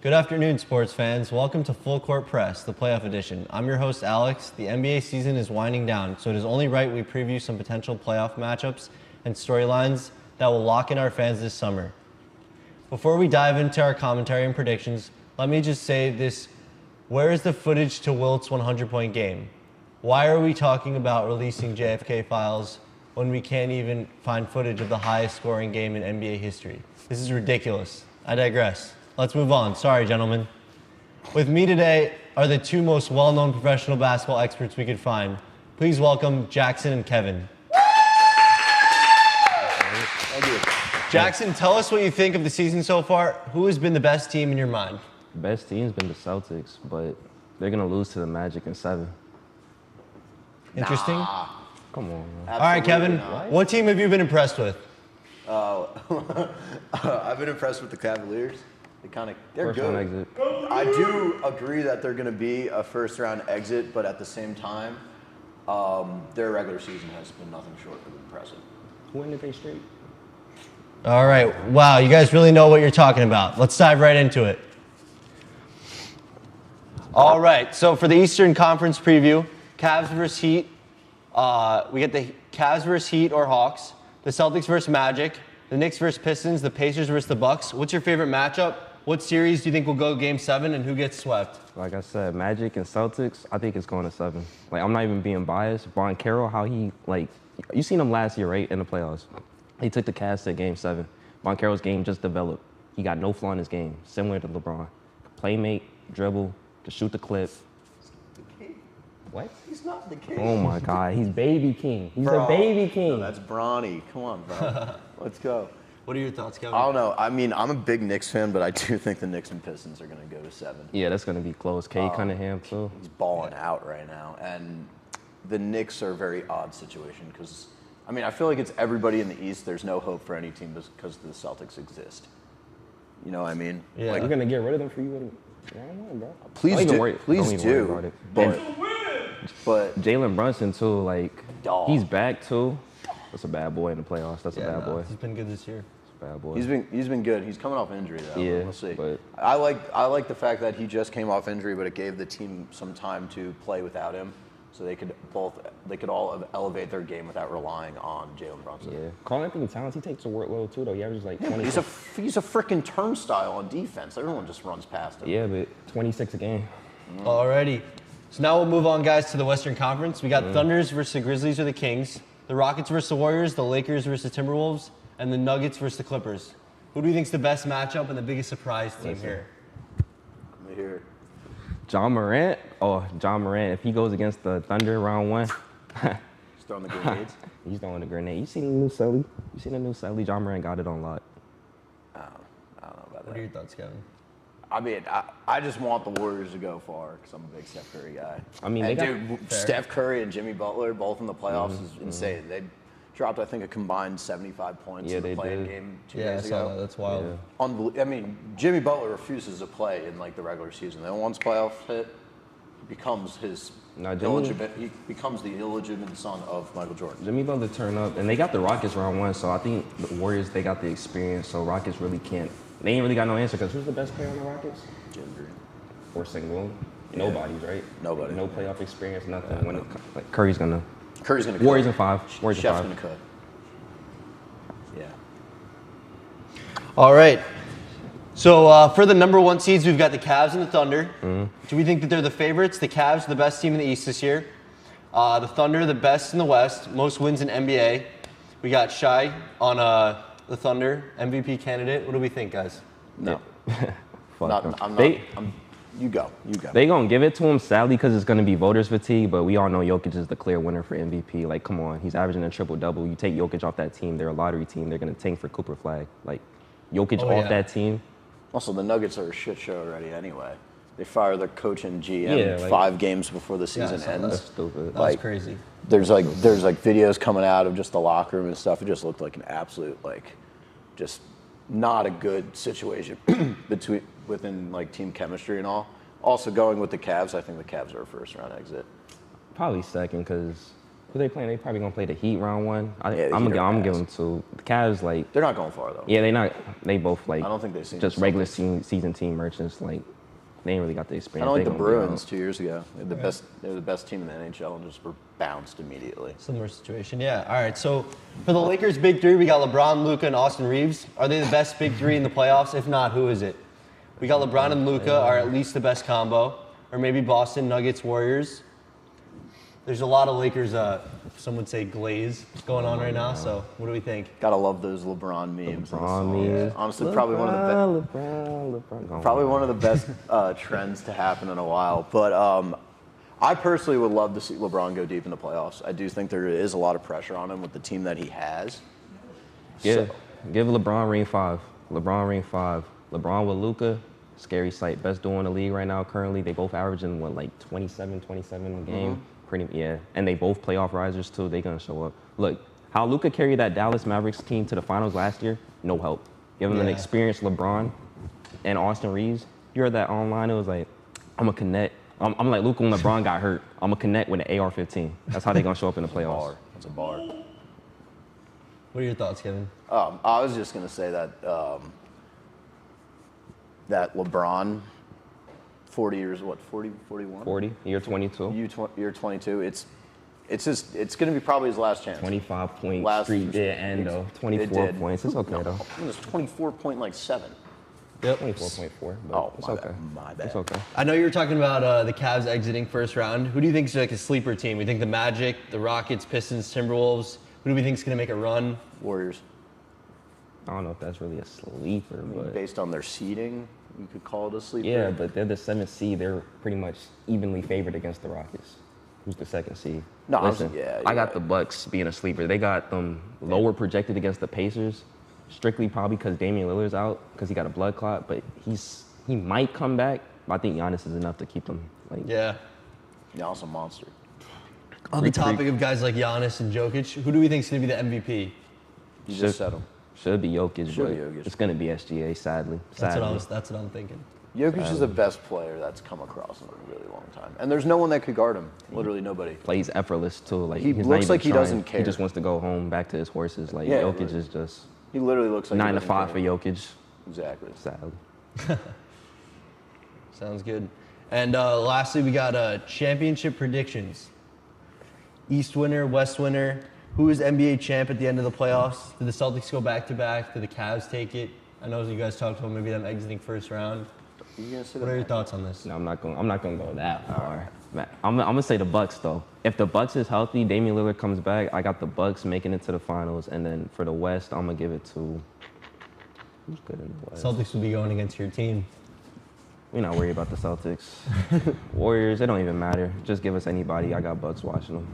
Good afternoon, sports fans. Welcome to Full Court Press, the playoff edition. I'm your host, Alex. The NBA season is winding down, so it is only right we preview some potential playoff matchups and storylines that will lock in our fans this summer. Before we dive into our commentary and predictions, let me just say this. Where is the footage to Wilt's 100-point game? Why are we talking about releasing JFK files when we can't even find footage of the highest scoring game in NBA history? This is ridiculous. I digress. Let's move on. Sorry, gentlemen. With me today are the two most well-known professional basketball experts we could find. Please welcome Jackson and Kevin. Jackson, tell us what you think of the season so far. Who has been the best team in your mind? The best team's been the Celtics, but they're going to lose to the Magic in 7. Interesting. Come on, man. All right, Kevin, what team have you been impressed with? I've been impressed with the Cavaliers. They're First good. round exit. I do agree that they're going to be a first-round exit, but at the same time, their regular season has been nothing short of impressive. When did they straight? All right. Wow, you guys really know what you're talking about. Let's dive right into it. All right, so for the Eastern Conference preview, Cavs versus Heat. We get the Cavs versus Heat or Hawks, the Celtics versus Magic, the Knicks versus Pistons, the Pacers versus the Bucks. What's your favorite matchup? What series do you think will go Game 7, and who gets swept? Like I said, Magic and Celtics, I think it's going to 7. Like, I'm not even being biased. Brian Carroll, how he, like, you seen him last year, right, in the playoffs. He took the Cavs to Game 7. Brian Carroll's game just developed. He got no flaw in his game, similar to LeBron. Playmate, dribble, to shoot the clip, What? He's not the king. Oh my God, he's baby king. He's Bro. a baby king. No, that's Bronny. Come on, bro. Let's go. What are your thoughts, Kevin? I don't know. I mean, I'm a big Knicks fan, but I do think the Knicks and Pistons are going to go to 7. Yeah, that's gonna be close. Cade Cunningham too. He's balling out right now. And the Knicks are a very odd situation because, I mean, I feel like it's everybody in the East. There's no hope for any team because the Celtics exist. You know what I mean? Yeah. Like, we're gonna get rid of them for you. I don't know, bro. Please Don't even do. worry- Please don't even worry do. about it. But Jalen Brunson too, like Dog. he's back too. That's a bad boy in the playoffs. That's a bad boy. He's been good this year. That's a bad boy. he's been good. He's coming off injury though. Yeah, We'll see. but- I like the fact that he just came off injury, but it gave the team some time to play without him, so they could all elevate their game without relying on Jalen Brunson. Yeah, Carl Anthony Towns, he takes a workload too though. He averages like 20. He's a freaking turnstile on defense. Everyone just runs past him. Yeah, but 26 a game. Alrighty. So now we'll move on, guys, to the Western Conference. We got Thunders versus the Grizzlies or the Kings, the Rockets versus the Warriors, the Lakers versus the Timberwolves, and the Nuggets versus the Clippers. Who do you think's the best matchup and the biggest surprise team here? Let me hear it. John Morant. Oh, John Morant. If he goes against the Thunder round 1, He's throwing the grenades. he's throwing a grenade. You seen the new Sully? You seen the new Sully? John Morant got it on lock. I don't know about What that. are your thoughts, Kevin? I mean, I just want the Warriors to go far because I'm a big Steph Curry guy. I mean, and they dude, Fair. Steph Curry and Jimmy Butler both in the playoffs is insane. They dropped, I think, a combined 75 points Yeah, in the they play-in did. game 2 Yeah, I days saw ago. that. That's wild. Yeah. I mean, Jimmy Butler refuses to play in like the regular season. Then once playoffs hit, he becomes he becomes the illegitimate son of Michael Jordan. Jimmy Butler turn up, and they got the Rockets round 1, so I think the Warriors, they got the experience, so Rockets really can't. They ain't really got no answer because who's the best player on the Rockets? Jim Green. Or Sengun? Nobody's, right? Nobody. No playoff experience, nothing. When like Curry's gonna. Curry's gonna Warriors cook. in 5. Warriors in Chef's 5. gonna cook. Yeah. All right. So for the number 1 seeds, we've got the Cavs and the Thunder. Do we think that they're the favorites? The Cavs are the best team in the East this year. The Thunder, the best in the West, most wins in NBA. We got Shai on the Thunder, MVP candidate. What do we think, guys? No. Fuck Not, them. I'm not. They, You go. You go. they gonna give it to him, sadly, because it's gonna be voters fatigue. But we all know Jokic is the clear winner for MVP. Like, come on, he's averaging a triple double. You take Jokic off that team, they're a lottery team. They're gonna tank for Cooper Flag. Like, Jokic Oh, off yeah. that team. Also, the Nuggets are a shit show already anyway. They fire their coach and GM Yeah, like- 5 games before the Yeah, I season saw ends. That's stupid. That Like- was crazy. There's like videos coming out of just the locker room and stuff. It just looked like an absolute just not a good situation within like team chemistry and all. Also going with the Cavs, I think the Cavs are a first round exit. Probably second, because who they playing? They probably gonna play the Heat round 1. Yeah, the I'm Heat are gonna give ass. them 2. The Cavs, like, They're not going far though. yeah, they both like. I don't think they've seen just the regular season team merchants. Like, they ain't really got the experience. Kind of like They the gonna be Bruins out. 2 years ago. They're the best team in the NHL and just were bounced immediately. Similar situation, yeah. All right, so for the Lakers' big 3, we got LeBron, Luka, and Austin Reeves. Are they the best big 3 in the playoffs? If not, who is it? We got LeBron and Luka are at least the best combo, or maybe Boston, Nuggets, Warriors. There's a lot of Lakers, some would say glaze going on right now, so what do we think? Gotta love those LeBron memes. LeBron memes. Honestly, probably one of the best. LeBron. Probably one of the best trends to happen in a while. But I personally would love to see LeBron go deep in the playoffs. I do think there is a lot of pressure on him with the team that he has. Give LeBron ring 5. LeBron ring 5. LeBron with Luka, scary sight. Best duo in the league right now currently. They both averaging, like 27 a game? Yeah. And they both playoff risers too. They gonna show up. Look, how Luka carried that Dallas Mavericks team to the finals last year, no help. Give him an Yeah. experienced LeBron and Austin Reeves. You heard that online, it was like, I'm gonna connect. I'm like Luka when LeBron got hurt. I'm gonna connect with the AR-15. That's how they gonna show up in the playoffs. Bar. That's a bar. What are your thoughts, Kevin? I was just gonna say that that LeBron, 40 years, 41? 40, year 22. Year 22. It's gonna be probably his last chance. 25-point Last- streak did end though. 24 did. points. It's okay No, though. I think it's 24.7. Yep. 24.4, but Oh, it's my okay. bad. My bad. It's okay. I know you were talking about the Cavs exiting first round. Who do you think is like a sleeper team? We think the Magic, the Rockets, Pistons, Timberwolves. Who do we think is going to make a run? Warriors. I don't know if that's really a sleeper, but Based on their seeding, you could call it a sleeper. yeah, but they're the 7th seed. They're pretty much evenly favored against the Rockets. Who's the second seed? No, Listen, yeah, I got right. the Bucks being a sleeper. They got them lower projected against the Pacers, strictly probably because Damian Lillard's out because he got a blood clot. But he might come back. But I think Giannis is enough to keep them. Like, Yeah. Giannis a monster. On the topic of guys like Giannis and Jokic, who do we think is going to be the MVP? You just said him. should be Jokic, Should but be Jokic. it's gonna be SGA. Sadly, That's what I'm thinking. Jokic is the best player that's come across in a really long time, and there's no one that could guard him. Literally nobody. Plays effortless too. Like He he's not looks even like he trying. doesn't care. He just wants to go home, back to his horses. Like Yeah, Jokic right. is just He literally looks like 9 he to doesn't 5 for care. Jokic. Exactly. Sadly. Sounds good. And lastly, we got championship predictions. East winner, West winner. Who is NBA champ at the end of the playoffs? Did the Celtics go back-to-back? Did the Cavs take it? I know you guys talked about maybe them exiting first round. You gonna say What are your that? thoughts on this? No, I'm not gonna go that far. Man, I'm gonna say the Bucks though. If the Bucks is healthy, Damian Lillard comes back. I got the Bucks making it to the finals, and then for the West, I'm gonna give it to who's good in the West. Celtics will be going against your team. We're not worried about the Celtics. Warriors, it don't even matter. Just give us anybody. I got Bucks watching them.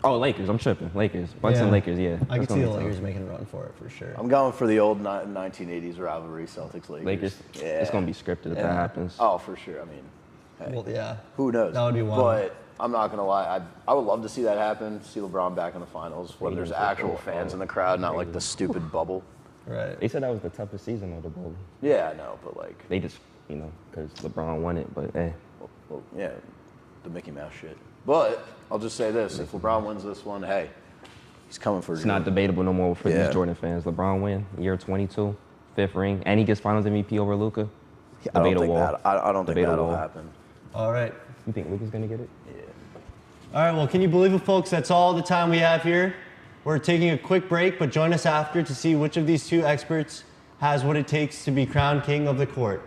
Oh, Lakers. I'm tripping. Lakers. Bucks and Lakers, yeah. I That's can see gonna the be tough. Lakers making a run for it for sure. I'm going for the old 1980s rivalry, Celtics-Lakers. Lakers, Yeah. it's going to be scripted if that happens. Oh, for sure. I mean, hey, Well, yeah. who knows? That would be one. But I'm not gonna lie. I would love to see that happen. See LeBron back in the finals when there's actual fans in the crowd, not like the stupid bubble. Right. They said that was the toughest season of the bubble. Yeah, I know, but like, They just, because LeBron won it, but well, yeah, the Mickey Mouse shit. But I'll just say this: if LeBron wins this one, hey, he's coming for. it's not debatable no more for Yeah. these Jordan fans. LeBron win, year 22, 5th ring, and he gets finals MVP over Luka. I don't think that'll happen. All right. You think Luka's going to get it? All right, well, can you believe it, folks? That's all the time we have here. We're taking a quick break, but join us after to see which of these two experts has what it takes to be crowned king of the court.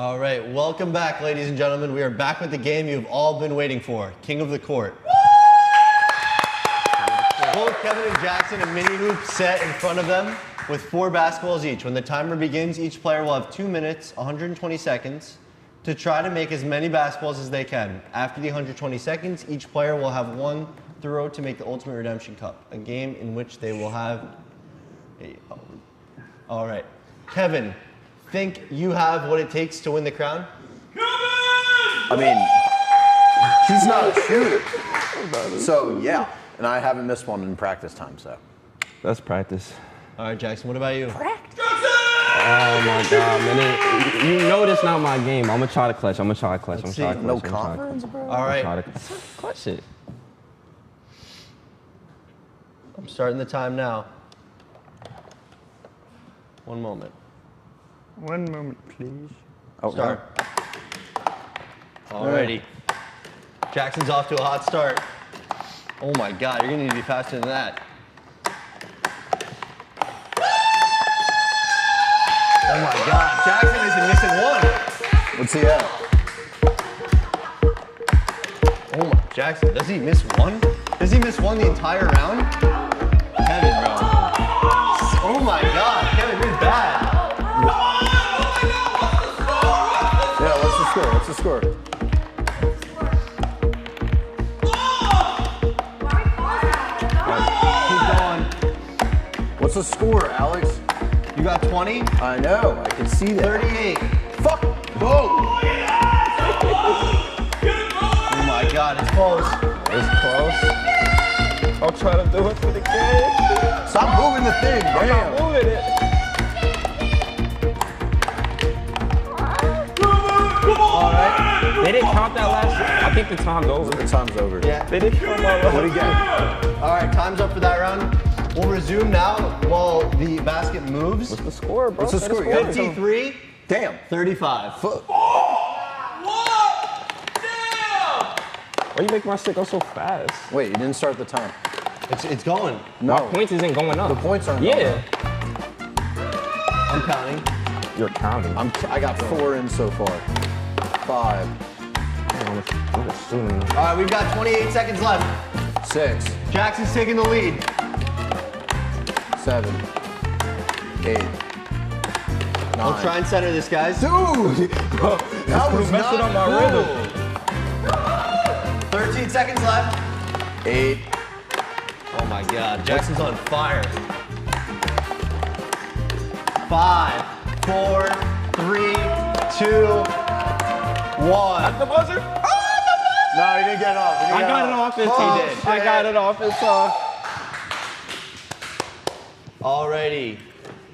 All right, welcome back, ladies and gentlemen. We are back with the game you've all been waiting for, King of the Court. Both Kevin and Jackson have mini hoops set in front of them with 4 basketballs each. When the timer begins, each player will have 2 minutes, 120 seconds, to try to make as many basketballs as they can. After the 120 seconds, each player will have 1 throw to make the Ultimate Redemption Cup, a game in which they will have All right. Kevin, think you have what it takes to win the crown? I mean, he's not a shooter. So, yeah. And I haven't missed one in practice time, so. That's practice. All right, Jackson, what about you? Oh my God, man! You know this not my game. I'm gonna try to clutch. No confidence, bro. All right. Clutch it. I'm starting the time now. 1 moment. 1 moment, please. Oh, Start. Alrighty. Jackson's off to a hot start. Oh my God, you're gonna need to be faster than that. Oh my God, Jackson isn't missing one. Let's see that. Oh my, Jackson, does he miss one? Does he miss one the entire round? Kevin, bro. Oh my God, Kevin, you're bad. Yeah, what's the score? What's the score? Keep going. What's the score, Alex? You got 20? I know. I can see that. 38. Fuck. Whoa. Oh my God, it's close. It's close. I'll try to do it for the game. Stop moving the thing. I'm not Damn. moving it. All right. They didn't count that last. I think the time's over. The time's over. Yeah. They didn't count that last. What do you get? All right, time's up for that round. We'll resume now while the basket moves. What's the score, bro? What's the Say score? You gotta 53, Damn. 35. Fuck. Why you make my shit go so fast? Wait, you didn't start the time. It's going. No. My points isn't going up. The points aren't Yeah. going I'm counting. You're counting. I got 4 in so far. 5, I'm assuming. All right, we've got 28 seconds left. 6, Jackson's taking the lead. 7, 8, 9. I'll try and center this, guys. Dude! That was messing not up my cool. rhythm. 13 seconds left. 8. Oh my God, Jackson's on fire. 5, 4, 3, 2, 1. At the buzzer? No, he didn't get it off. I got it off. He did. I got it off. It's Alrighty,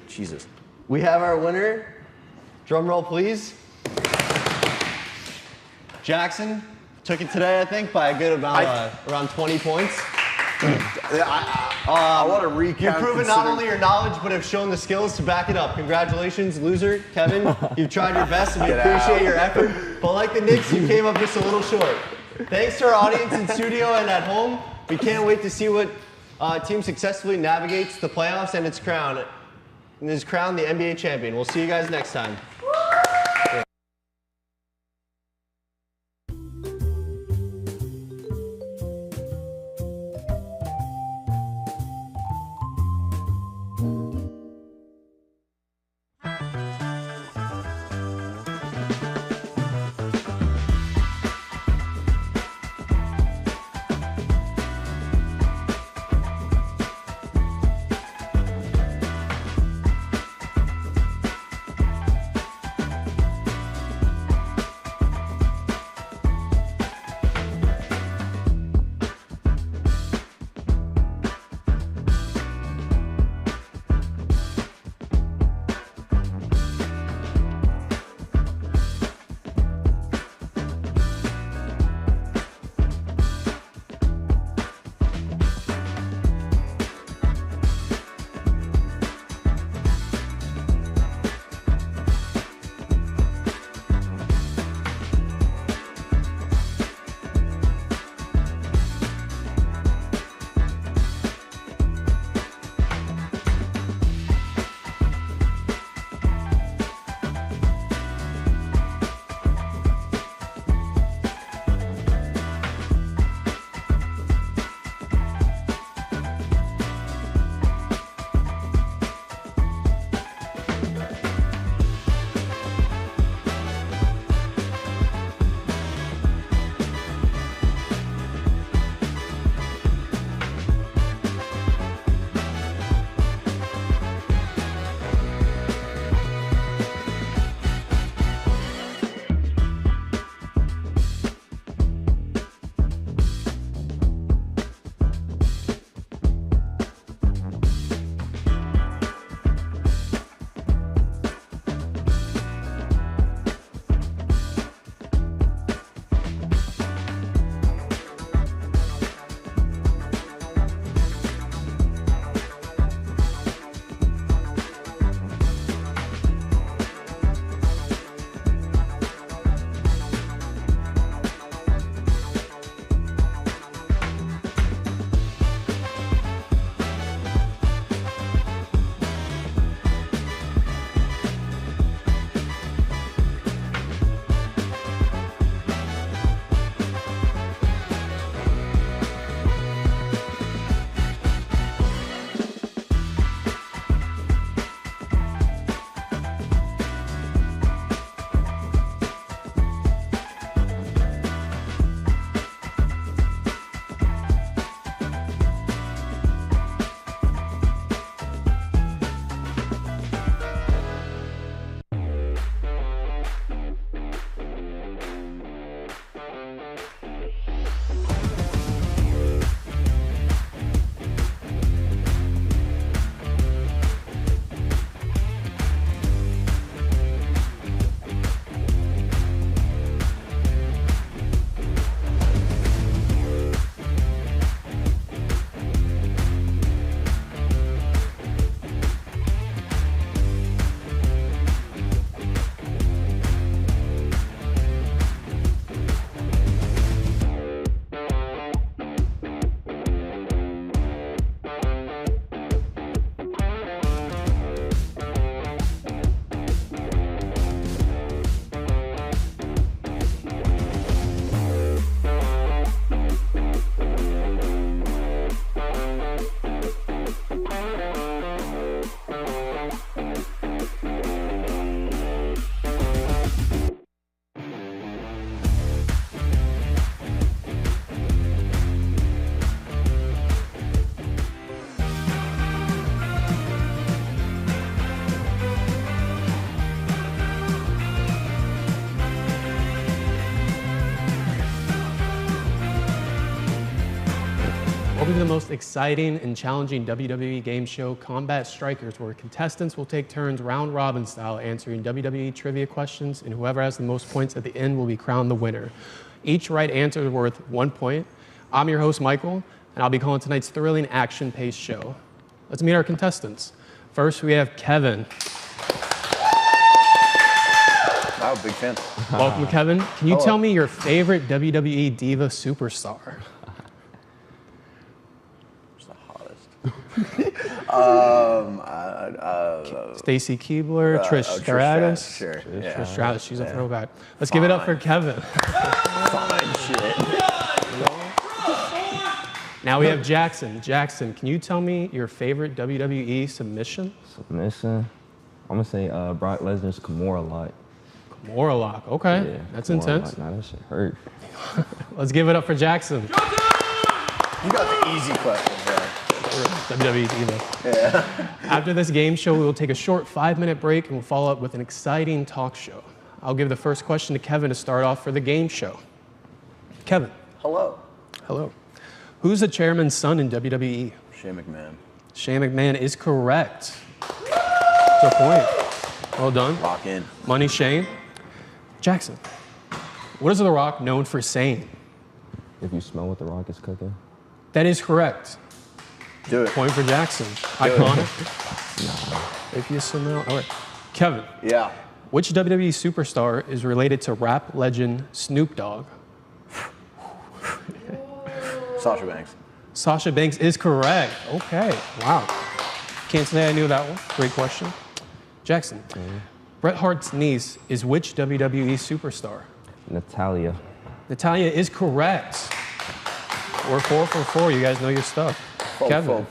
Jesus. we have our winner. Drum roll, please. Jackson took it today, I think, by a good amount, around 20 points. I want to recount. You've proven not only your knowledge, but have shown the skills to back it up. Congratulations, loser. Kevin, you've tried your best, and we Get appreciate out. your effort. But like the Knicks, you came up just a little short. Thanks to our audience in studio and at home. We can't wait to see what team successfully navigates the playoffs and is crowned the NBA champion. We'll see you guys next time. Welcome to the most exciting and challenging WWE game show, Combat Strikers, where contestants will take turns round robin style answering WWE trivia questions, and whoever has the most points at the end will be crowned the winner. Each right answer is worth 1 point. I'm your host, Michael, and I'll be calling tonight's thrilling action-paced show. Let's meet our contestants. First, we have Kevin. Wow, big fan. Welcome, Kevin. Can you Hello. tell me your favorite WWE Diva superstar? Who's the hottest? Stacy Keibler, Trish Stratus. Stratus, sure. Trish Stratus, she's a throwback. Let's give it up for Kevin. Fine shit. Now we have Jackson. Jackson, can you tell me your favorite WWE submission? Submission. I'm gonna say Brock Lesnar's Kimura lock. Kimura lock. Okay, Yeah, that's Kimura intense. lock. Nah, that shit hurt. Let's give it up for Jackson. You got the easy questions there. WWE Diva. Yeah. After this game show, we will take a short 5-minute break and we'll follow up with an exciting talk show. I'll give the first question to Kevin to start off for the game show. Kevin. Hello. Hello. Who's the chairman's son in WWE? Shane McMahon. Shane McMahon is correct. That's a point. Well done. Lock in. Money Shane. Jackson. What is The Rock known for saying? If you smell what the Rock is cooking. That is correct. Do it. Point for Jackson. Iconic. If you smell. All right. Kevin. Yeah. Which WWE superstar is related to rap legend Snoop Dogg? Sasha Banks. Sasha Banks is correct. Okay. Wow. Can't say I knew that one. Great question. Jackson. Bret Hart's niece is which WWE superstar? Natalia. Natalia is correct. We're 4 for 4. You guys know your stuff. Kevin.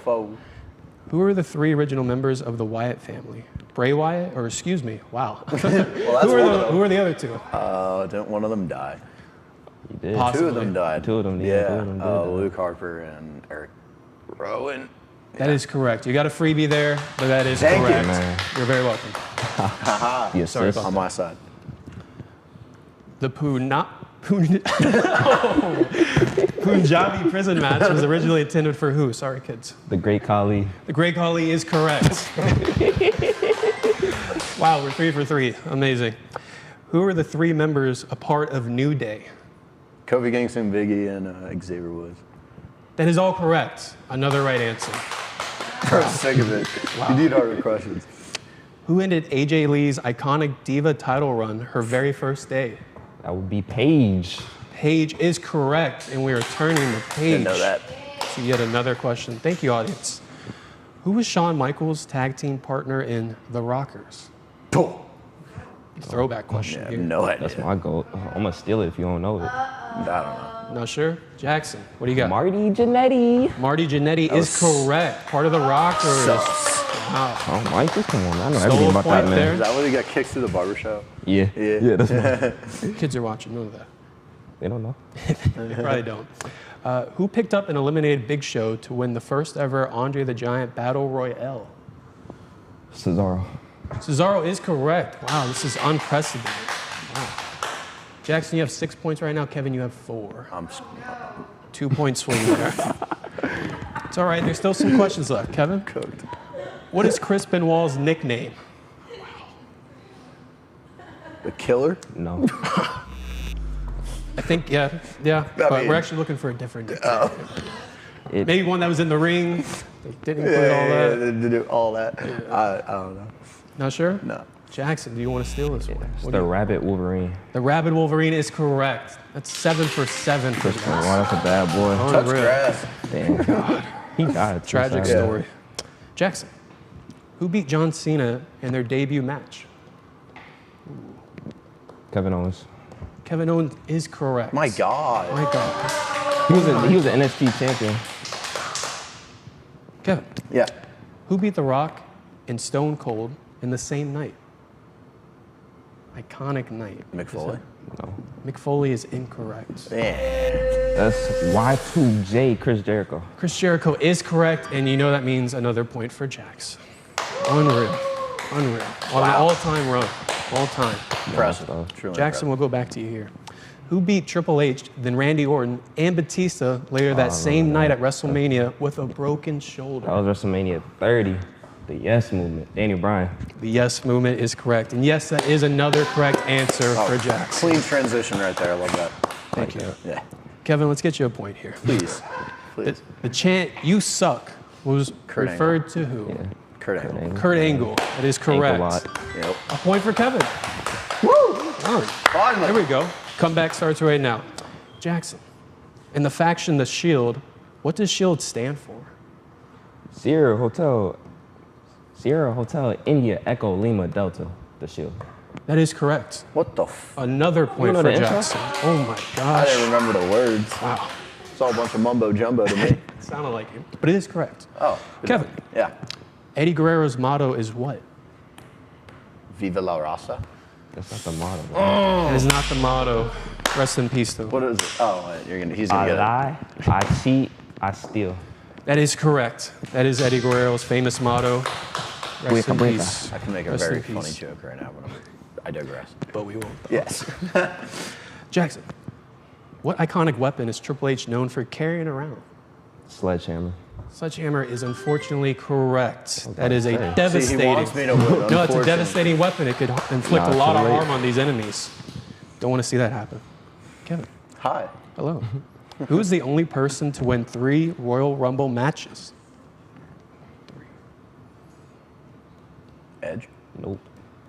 Who are the 3 original members of the Wyatt family? Bray Wyatt, or excuse me, wow. Well, that's Who are the other 2? Didn't one of them die? You did. Possibly. 2 of them died. 2 of them, yeah. 2 of them did die. Luke Harper and Eric Rowan. That is correct. You got a freebie there, but that is Thank you, correct. man. You're very welcome. The Sorry assist. about On my side. The Punjabi prison match was originally intended for who? Sorry, kids. The Great Khali. The Great Khali is correct. Wow, we're 3 for 3. Amazing. Who are the 3 members a part of New Day? Kofi Kingston, Biggie, and Xavier Woods. That is all correct. Another right answer. I'm sick of it. You need harder questions. Who ended AJ Lee's iconic Diva title run her very first day? That would be Paige. Paige is correct, and we are turning the page. Didn't know that. To yet another question. Thank you, audience. Who was Shawn Michaels' tag team partner in The Rockers? Throwback question Yeah, here. no idea. That's my goal. I'm gonna steal it if you don't know it. I don't know. Not sure? Jackson, what do you got? Marty Jannetty. Marty Jannetty is correct. Part of The Rockers. Wow. Oh, Michael, come on, I know Stole everything a about that point man. there. Is that when he got kicked to the barber shop? Yeah. Yeah. That's my. Kids are watching, know that. They don't know. They probably don't. Who picked up and eliminated Big Show to win the first ever Andre the Giant Battle Royale? Cesaro. Cesaro is correct. Wow, this is unprecedented. Wow. Jackson, you have 6 points right now. Kevin, you have 4. 2-point swing there. It's all right. There's still some questions left. Kevin? Cooked. What is Chris Benoit's nickname? The Killer? No. I think, yeah, but we're actually looking for a different nickname. Maybe one that was in the ring. They didn't include all that. To do all that. I don't know. Not sure? No. Jackson, do you want to steal this one? It's What the do you- Rabbit Wolverine. The Rabid Wolverine is correct. That's 7 for 7 for Chris Benoit, that's a bad boy. Touch Unreal. grass. Damn. He died. too, Tragic sad. story. Jackson, who beat John Cena in their debut match? Kevin Owens. Kevin Owens is correct. My God. My God. He was an NXT champion. Kevin, Yeah. who beat The Rock and Stone Cold in the same night? Iconic night. Mick Foley. No. Mick Foley is incorrect. Yeah. That's Y2J Chris Jericho. Chris Jericho is correct, and you know that means another point for Jax. Unreal. On an all-time run. All time. Impressive. Wow. Truly Jackson, we'll go back to you here. Who beat Triple H, then Randy Orton, and Batista later that same night at WrestleMania with a broken shoulder? That was WrestleMania 30. The Yes Movement. Daniel Bryan. The Yes Movement is correct. And yes, that is another correct answer for Jackson. Clean transition right there. I love that. Thank you. Yeah. Kevin, let's get you a point here. Please. Please. The chant, "You suck," was Kurt referred to who? Yeah. Kurt Angle. Kurt Angle. That is correct. Lot. Yep. A point for Kevin. Woo! All right. Finally. There we go. Comeback starts right now. Jackson, in the faction The Shield, what does Shield stand for? Sierra Hotel, India, Echo, Lima, Delta, the Shield. That is correct. What the Another point know for the intro? Jackson. Oh my I gosh. didn't remember the words. Wow. It's all a bunch of mumbo jumbo to me. It sounded like it. But it is correct. Oh. Kevin, Yeah. Eddie Guerrero's motto is what? Viva la raza. That's not the motto. That is not the motto. Rest in peace, though. What is it? Oh, he's gonna I get it. lie, I cheat, I steal. That is correct. That is Eddie Guerrero's famous motto. Rest in peace. I can make a Rest very in peace. funny joke right now, but I digress. But we won't. Yes. Jackson, what iconic weapon is Triple H known for carrying around? Sledgehammer. Sledgehammer is unfortunately correct. That is a say. See, he devastating. wants me to win, No, it's a unfortunately. devastating weapon. It could inflict Nah, a lot too of late. harm on these enemies. Don't want to see that happen. Kevin, Hi. hello. Who is the only person to win 3 Royal Rumble matches? Edge. Nope.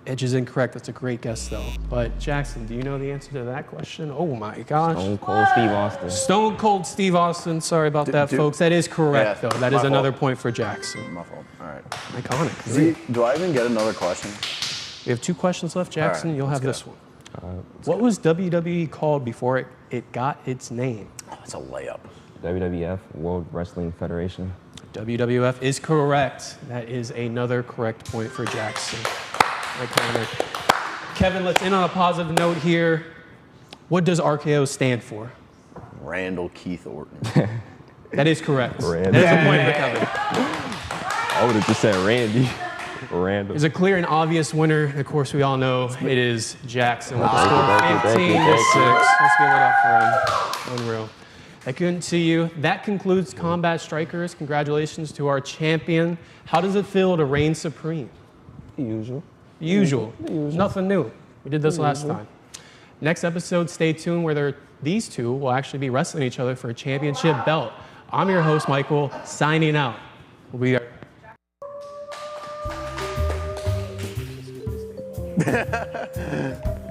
Edge is incorrect. That's a great guess, though. But Jackson, do you know the answer to that question? Oh my gosh. Stone Cold Steve Austin. Stone Cold Steve Austin. Sorry about that, folks. That is correct, Yeah, though. That my is another fault. point for Jackson. My fault. All right. Iconic. Do I even get another question? We have 2 questions left, Jackson. All right, You'll have let's this one. What was WWE called before it got its name? Oh, it's a layup. WWF, World Wrestling Federation. WWF is correct. That is another correct point for Jackson. Iconic. Kevin, let's end on a positive note here. What does RKO stand for? Randall Keith Orton. That is correct. Randall. That is a point for Kevin. I would have just said Randy. Randall. There's a clear and obvious winner. Of course, we all know it is Jackson with the score Thank you, 15 to thank 6. you. Let's give it up for him. Unreal. I couldn't see you. That concludes Combat Strikers. Congratulations to our champion. How does it feel to reign supreme? The usual. Usual. Nothing new. We did this last time. Next episode, stay tuned, where these two will actually be wrestling each other for a championship belt. I'm your host, Michael, signing out. We'll be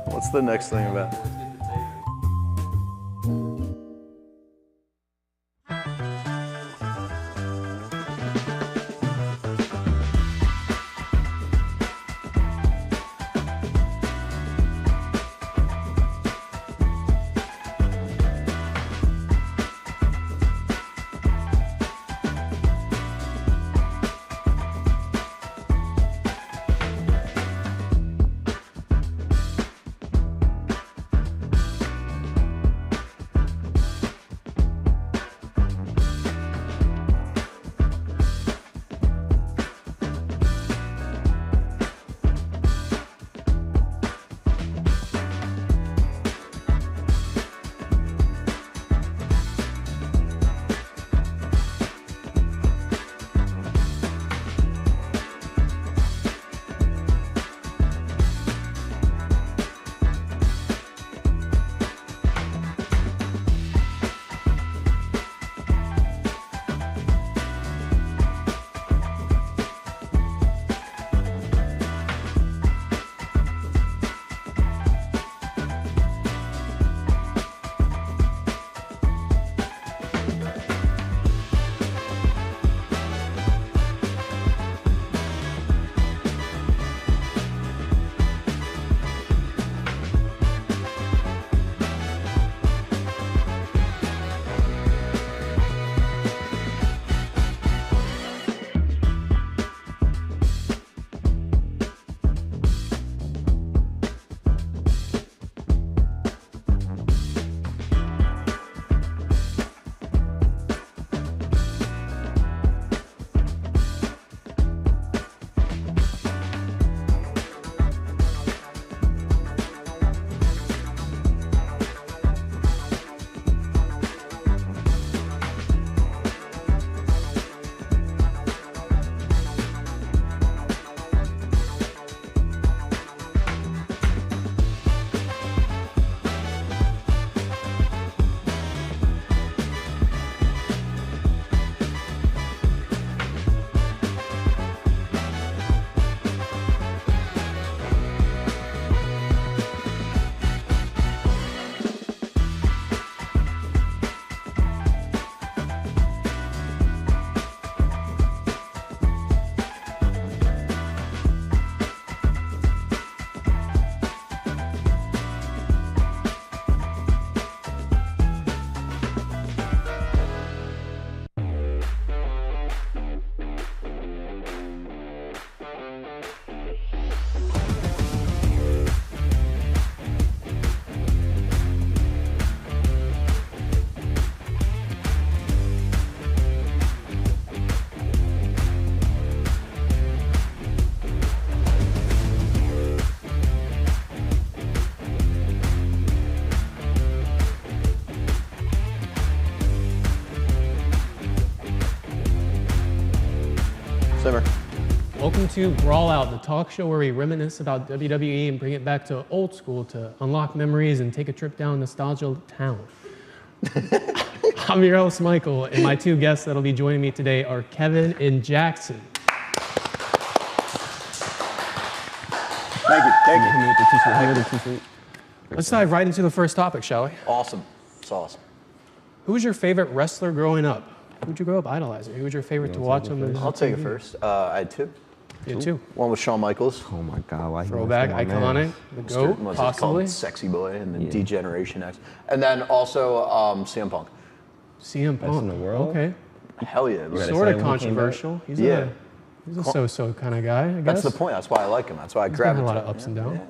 What's the next thing about? Simmer. Welcome to Brawl Out, the talk show where we reminisce about WWE and bring it back to old school to unlock memories and take a trip down nostalgia town. I'm your host, Michael, and my two guests that'll be joining me today are Kevin and Jackson. Thank you. Let's dive right into the first topic, shall we? Awesome. It's awesome. Who was your favorite wrestler growing up? Who would you grow up idolizing? Who was your favorite to watch on the I'll take it first. I had two. Yeah, two. One was Shawn Michaels. Oh my God, why he Throwback, messed with my iconic, man? the GOAT, Was possibly. called Sexy Boy and then Yeah. D-Generation X. And then also CM Punk. CM Punk. in the world? Okay. Hell yeah. bro. ready? Sort say of when he came controversial. He's Yeah. a so-so kind of guy, I guess. That's the point. That's why I like him. That's why I He's grab got it. a lot of ups and downs.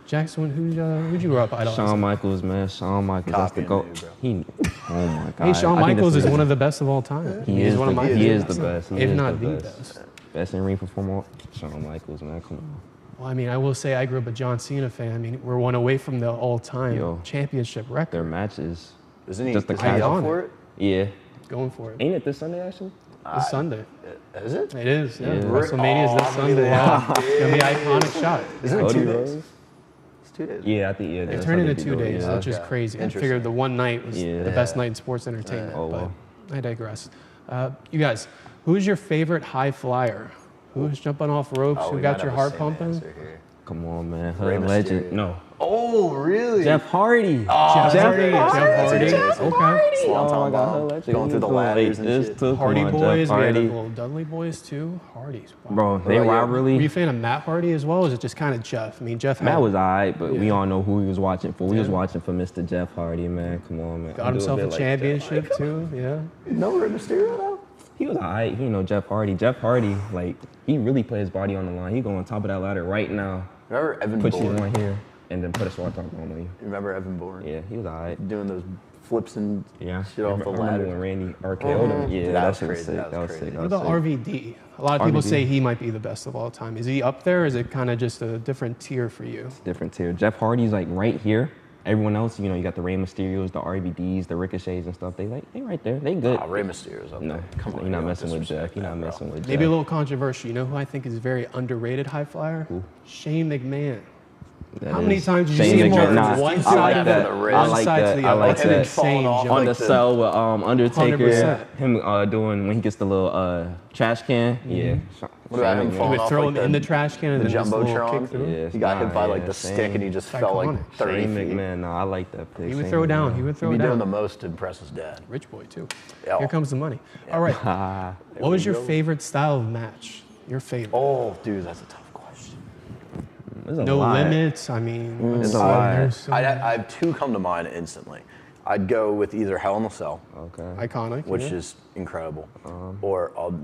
Jackson, who'd you grow up idolizing? Shawn Michaels, man. Shawn Michaels, that's the Copying GOAT. me, Oh my God. Hey, Shawn I think Michaels that's is one of the best of all time. He is one of my he is favorites. the best. He if is not the the best. best. Best in ring performer. Shawn Michaels, man. Come on. Well, I mean, I will say I grew up a John Cena fan. I mean, we're one away from the all-time Yo. championship record. Their matches. Isn't he, Just the is he iconic. up for it? Yeah. Going for it. Ain't it this Sunday actually? This Sunday. Is it? It is, yeah. Yeah. WrestleMania is this Oh, Sunday. Yeah. It's going to be an iconic shot. Isn't it Cody 2 days? Rhodes? It's 2 days. Yeah, I think yeah. It that's turned how into they 2 do it, days, yeah. which is Okay. crazy. I Interesting. figured the one night was Yeah. the best night in sports entertainment, Oh, but well. I digress. You guys, who's your favorite high flyer? Who's jumping off ropes? Oh, Who we got might your have the heart same pumping? answer here. Come on, man. Rey Hood legend. Mysterio. No. Oh, really? Jeff Hardy. Jeff Hardy. Jeff Okay. Swanton bomb. Hood legend. Going through the ladders and shit. Hardy Jeff boys, we had the Hardy. little Dudley boys too. Hardys. Wow. Bro, they Bro, yeah. Were rivalry. you a fan of Matt Hardy as well, or is it just kind of Jeff? I mean, Jeff Matt had- was alright, but we Yeah. all know who he was watching for. We was Yeah. watching for Mr. Jeff Hardy, man. Come on, man. got I'm himself doing a bit like championship too. Yeah. No Rey Mysterio, though? He was alright. You know, Jeff Hardy. Jeff Hardy, like, he really put his body on the line. He go on top of that ladder right now. Remember Evan Put you Bourne? one here, and then put a sword top on you. You remember Evan Bourne? Yeah, he was alright. Doing those flips and Yeah. shit off the I remember ladder. when Randy RKO'd him. Yeah, That that was shit was crazy. sick. That That was was sick. crazy. That What was about sick. RVD? A lot of people RVD. say he might be the best of all time. Is he up there, or is it kind of just a different tier for you? Different tier. Jeff Hardy's like right here. Everyone else, you know, you got the Rey Mysterios, the RVDs, the Ricochets and stuff. They right there. They good. Rey Mysterio's up No, there. Come on, you're not you don't messing with disrespect Jeff. You're not that, bro. messing with Jeff. Maybe a little controversial. You know who I think is very underrated high flyer? Shane McMahon. That How many is- times did you Shane see him McMahon. on Nah, one I side like of that. the I wrist, like side to that. the I other? like Him that. falling Insane off jump. On the like cell with Undertaker, 100%. him doing when he gets the little trash can. Yeah. What about him He falling would off throw like him in the trash can and the then just a little Jumbotron? kick through. Yeah. He got hit by like yeah, the stick and he just It's fell like iconic. 30 Shane feet. McMahon. No, I like that pick. He would Shane throw it down. McMahon. He would throw He'd it be doing down. the most to impress his dad. Rich boy too. Yeah. Here comes the money. All right. What was your go. favorite style of match? Your favorite? Oh, dude, that's a tough question. There's a No lot. limits. I mean, There's a lot. there's so I have two come to mind instantly. I'd go with either Hell in a Cell, Okay. iconic. which yeah. is incredible, or I'll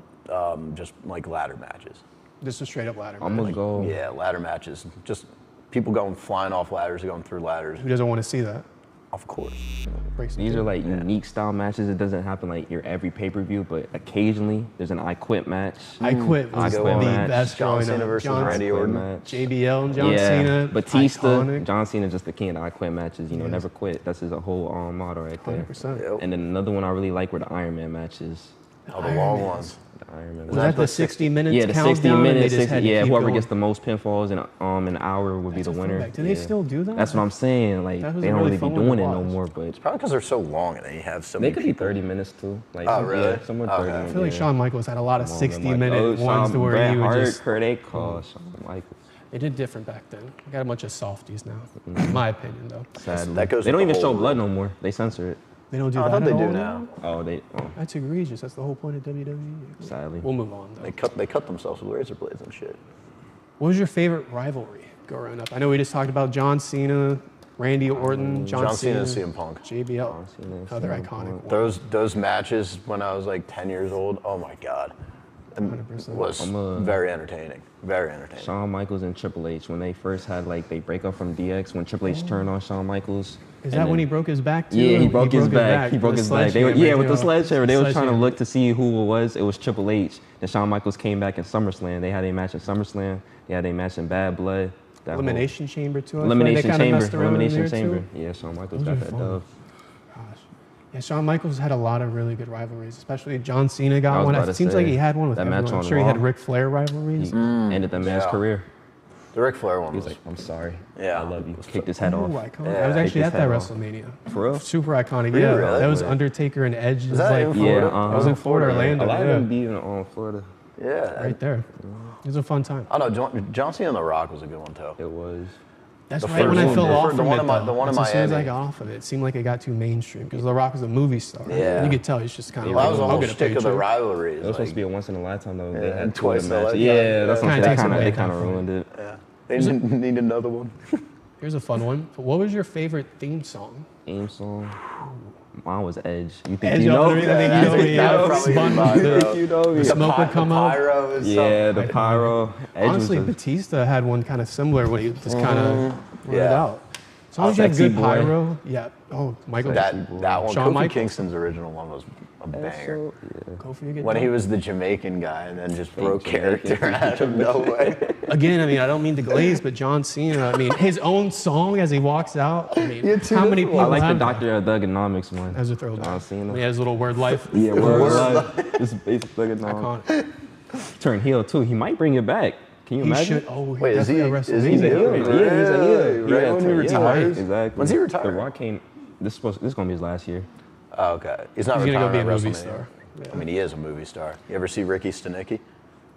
just like ladder matches. Just a straight up ladder I'm match. gonna go. Yeah, ladder matches. Just people going flying off ladders, going through ladders. Who doesn't want to see that? Of course. Breaks These it. are like unique style matches. It doesn't happen like your every pay-per-view, but occasionally there's an I Quit match. I Quit was I the Quit match. best John growing Cena up. versus John, Randy I Quit Orton. match. JBL and John yeah, Cena. Batista, iconic. John Cena, just the king of the I Quit matches. You know, Yes. never quit. That's his whole motto right there. 100%. Yep. And then another one I really like were the Iron Man matches. Oh, the long ones. The Iron Man Was matches. that the 60 minutes Yeah, the 60 countdown, and they minutes. just had to Yeah, keep whoever going? gets the most pinfalls in an hour would be That's the a winner. throwback. Do they Yeah. still do that? That's what I'm saying. Like That was they a don't really really be fun one doing to it no watch. more, but Probably because they're so long and they have so they many could be people. 30 minutes too. Like, Oh, really? Yeah, somewhere Okay. 30 I I minutes. feel like yeah. Shawn Michaels had a lot of Come on, 60-minute man. ones to where he would Hart, just. Kurt Angle, Shawn Michaels. They did different back then. We got a bunch of softies now. In my opinion, though. Sadly, That goes they don't with the even show whole- blood no more. They censor it. They don't do I that thought at they all do now. Oh, That's egregious. That's the whole point of WWE. sadly. We'll move on, though. They cut themselves with razor blades and shit. What was your favorite rivalry growing up? I know we just talked about John Cena, Randy Orton, John Cena and CM Punk. JBL. John Cena and Another CM iconic Punk. one. Those matches when I was like 10 years old, oh my god, and 100%. was very entertaining. Very entertaining. Shawn Michaels and Triple H when they first had like they break up from DX when Triple H turned on Shawn Michaels. Is and that when then- he broke his back too? Yeah, he broke his back. He broke with his the back. They were, sledgehammer, yeah, with the too. sledgehammer. They were trying to Sledgehammer. look to see who it was. It was Triple H. Then Shawn Michaels came back in SummerSlam. They had a match in SummerSlam. They had a match in Bad Blood. That whole- Elimination Chamber too. I feel like they Elimination kinda Chamber. messed around in Elimination there, too. Chamber. Yeah, Shawn Michaels Those got are that fun. dove. Gosh. Yeah, Shawn Michaels had a lot of really good rivalries, especially John Cena got was one. about It to seems say, like he had one with that everyone. match I'm on sure he had Raw. Ric Flair rivalries. He ended that man's Yeah. career. The Ric Flair one He was was like, I'm sorry. Yeah. I love you. Kicked his head Ooh, off. iconic. Yeah. I was actually Take at his that head off. WrestleMania. For real? Super iconic. Were you Yeah, really? that was Yeah. Undertaker and Edge. Is that in Florida? Yeah, It was in Florida, Orlando. A lot yeah. of them be in Florida. Yeah. Right there. It was a fun time. I don't know. John Cena and The Rock was a good one too. It was. That's The right when I first fell one, off the from one it, in Mi- though. the one in As soon as I Miami. got off of it, it seemed like it got too mainstream because The Rock was a movie star. Yeah. You could tell he's just kind of Well, like, that was the I'll whole get a shtick of the paycheck. rivalries. It was supposed to be a once in a lifetime though. They Yeah, had twice two in a matches. lifetime. Yeah, that's what I'm Kinda saying. takes away They at kind that of point. ruined it. Yeah. They need another one. Here's a fun one. What was your favorite theme song? Theme song. Mine was Edge. You think Edge you know over me? it, I think you know me. That Yeah, would probably Spun- be mine, You bro. think you know me? The smoke would come up. Pyro is Yeah, the something. pyro. Edge Honestly, was Batista had one kind of similar when he just kind of wrote it Yeah. out. As long as you have Sexy good Boy. pyro, yeah. Oh, Michael, That one. Shawn Kofi Michaels. Kingston's original one was a banger. So, yeah. go for your When he guitar. was the Jamaican guy and then just broke Jamaican. character out of nowhere. Again, I mean, I don't mean to glaze, but John Cena, I mean, his own song as he walks out. I mean, how many people I like the have that? Dr. Thugonomics one. As a throwback. John Cena. He has his little word life. Yeah, word life. This is basic Thugonomics. Iconic. Turn heel too. He might bring it back. Can you He imagine? should. Oh, Wait, is he? definitely at Is he? He's a heel. WrestleMania. Yeah, he's a heel. Right Yeah, when he yeah, retires? Exactly. When's he retire? The Rock came. This is gonna be his last year. Oh, okay. He's not He's gonna go retiring be a at movie WrestleMania. star. Yeah. I mean, he is a movie star. You ever see Ricky Stenicki?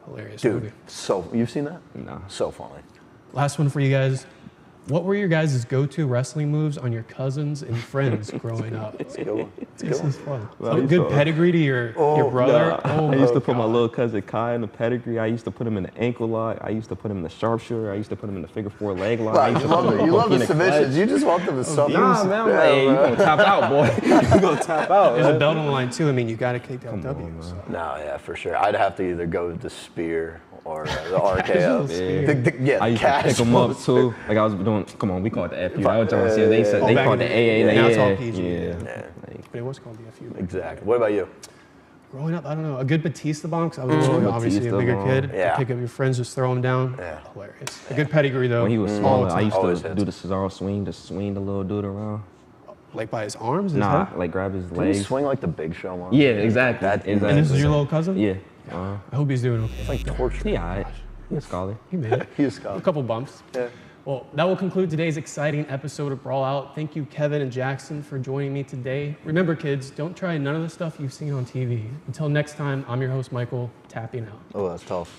Hilarious Dude, movie. so you've seen that? No. So funny. Last one for you guys. What were your guys' go-to wrestling moves on your cousins and friends growing up? It's a good one. It's a This good one. is fun. Well, Some you good saw- pedigree to your brother. Oh, I used to put God. my little cousin Kai in the pedigree. I used to put him in the ankle lock. I used to put him in the sharpshooter. I used to put him in the figure four leg lock. I Wow, used you to put love him it. in You love the in a submissions. clutch. You just want them to suffer. Nah, man, I'm like, hey, you gonna tap out, boy. You gonna tap out. There's a man. belt on the line too. I mean, you got to kick that W. on, so. No, yeah, for sure. I'd have to either go with the spear or the RKO. spear. Yeah, I used to pick him casual up too. Like I was doing. Come on, we call it the FU. I was trying to say they said Oh, they back called in it the the day. AA. Now it's all yeah, PG, yeah. Yeah. Like, But it was called the FU. Exactly. What about you? Growing up, I don't know. A good Batista bomb, 'cause I was obviously a Batista bigger bomb. kid. Yeah. Pick up your friends, just throw them down. Yeah. Hilarious. A good pedigree though. when he was all smaller, the I time. used Always to hits. do the Cesaro swing, just swing the little dude around. Like by his arms, his Nah, head? like grab his Did you legs. swing like the Big Show one? Yeah, exactly. That- exactly. And this is your little cousin? Yeah. I hope he's doing okay. It's like torture. He alright. He a scholar. He made it. He is A Scott. couple bumps. Yeah. Well, that will conclude today's exciting episode of Brawl Out. Thank you, Kevin and Jackson, for joining me today. Remember, kids, don't try none of the stuff you've seen on TV. Until next time, I'm your host, Michael, tapping out. Oh, that's tough.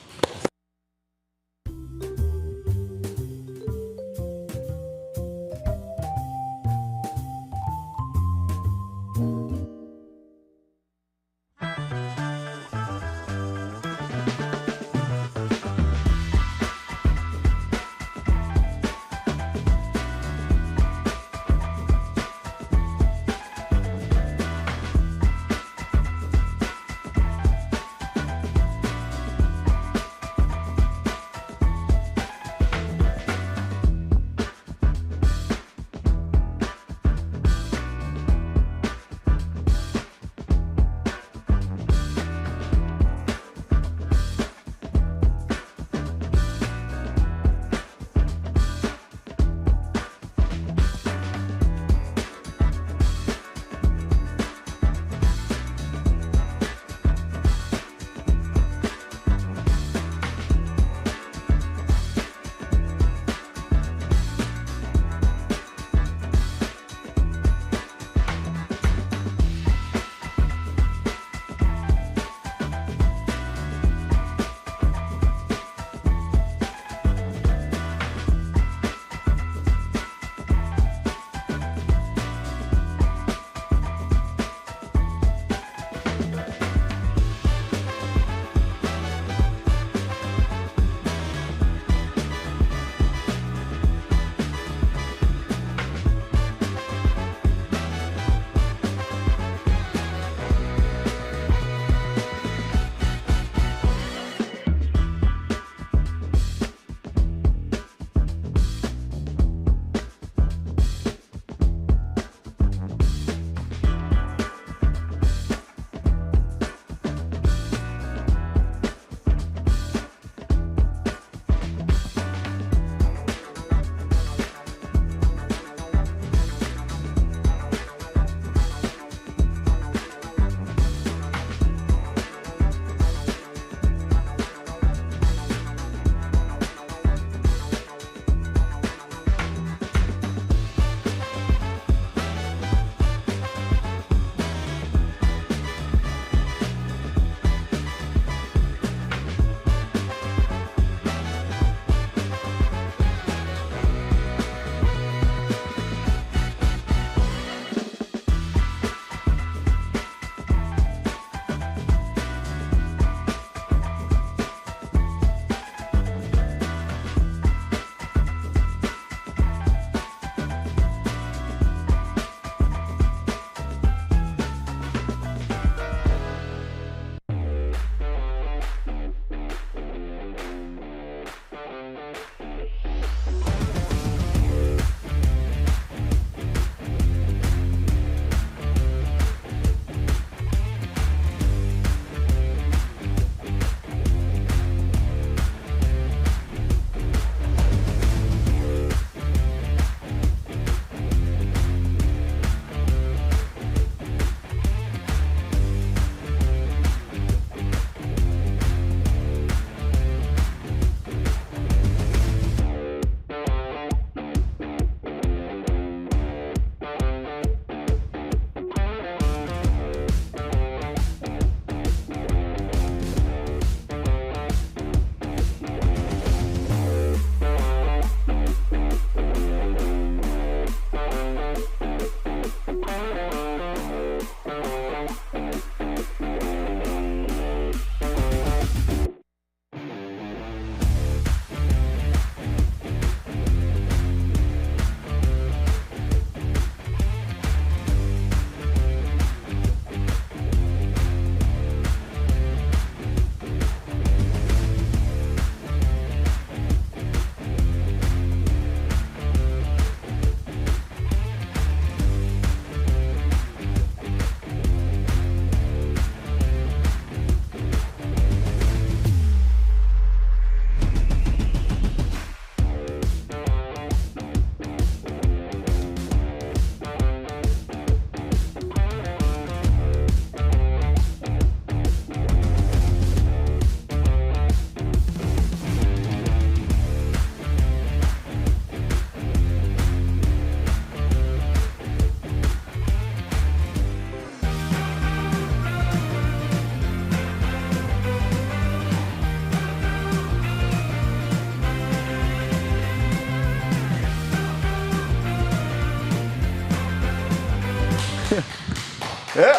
Yeah.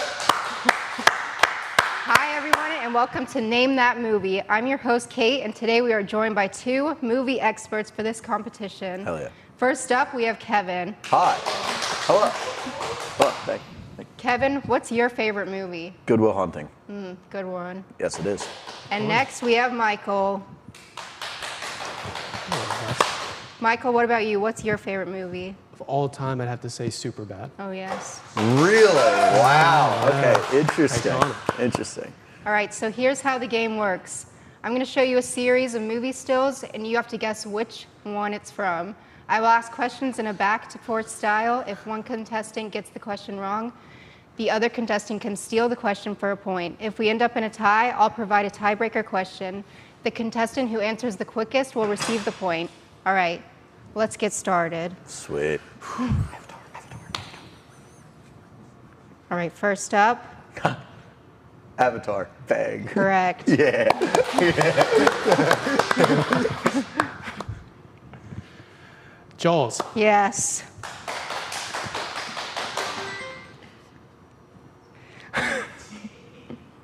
Hi, everyone, and welcome to Name That Movie. I'm your host, Kate, and today we are joined by 2 movie experts for this competition. Hell yeah. First up, we have Kevin. Hi. Hello. Hello. Thank you. Kevin, what's your favorite movie? Good Will Hunting. Good one. Yes, it is. And next, we have Michael. Michael, what about you? What's your favorite movie? Of all time, I'd have to say Superbad. Oh, yes. Really? Wow. Okay. Interesting. Iconic. Interesting. All right, so here's how the game works. I'm going to show you a series of movie stills, and you have to guess which one it's from. I will ask questions in a back-to-forth style. If one contestant gets the question wrong, the other contestant can steal the question for a point. If we end up in a tie, I'll provide a tiebreaker question. The contestant who answers the quickest will receive the point. All right, let's get started. Sweet. All right, first up, Avatar. Bang. correct. Yeah. Jaws. Yes.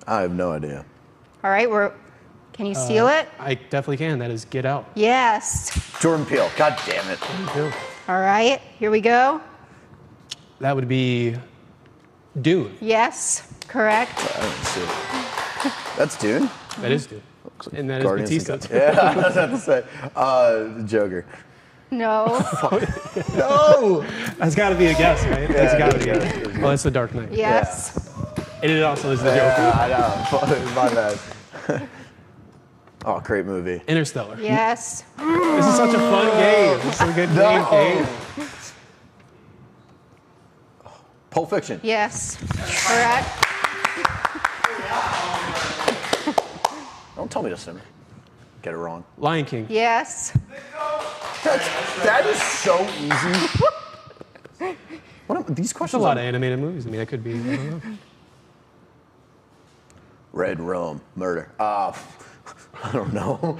I have no idea. All right, can you steal it? I definitely can. That is Get Out. Yes. Jordan Peele. God damn it. All right, here we go. That would be Dune. Yes, correct. I didn't see it. That's Dune? That is Dune. And that is Guardians Batista. of the Yeah, I was about to say. The Joker. No. No! That's got to be a guess, right? That's got to be a guess. Well, that's The Dark Knight. Yes. And it also is The Joker. Yeah, I know. My bad. Oh, great movie. Interstellar. Yes. This is such a fun game. This is a good game, Kate. Pulp Fiction. Yes. Correct. Don't tell me to sim. Get it wrong. Lion King. Yes. That is so easy. These There's questions a lot of animated movies. I mean, that could be, I don't know. Red Rome. Murder. I don't know.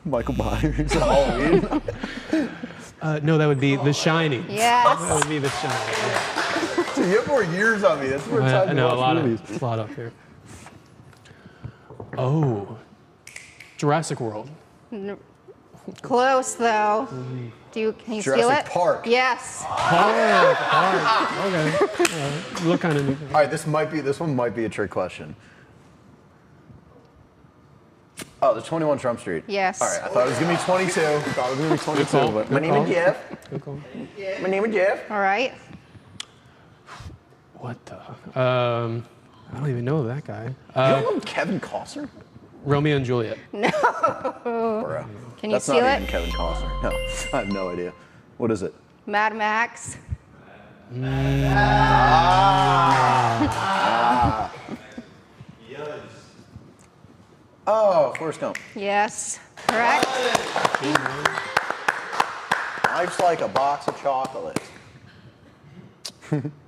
Michael Myers. Halloween. No, that would be The Shining. That Yes. would be The Shining. So you have more years on me. That's more time I to know, watch movies. a lot up here. Oh, Jurassic World. Close though. Can you steal Jurassic it? Park. Yes. Okay. Look kind of neat. All right, this one might be a trick question. Oh, the 21 Trump Street. Yes. All right, I thought it was gonna be 22. I thought it was gonna be 22. call. But my Good name call. is Jeff. Good call. My name is Jeff. All right. What the? I don't even know that guy. You don't know Kevin Costner? Romeo and Juliet. Bruh. Can you That's steal not it? even Kevin Costner. No, I have no idea. What is it? Mad Max. Oh, Forrest Gump. Yes. Correct. Life's like a box of chocolates.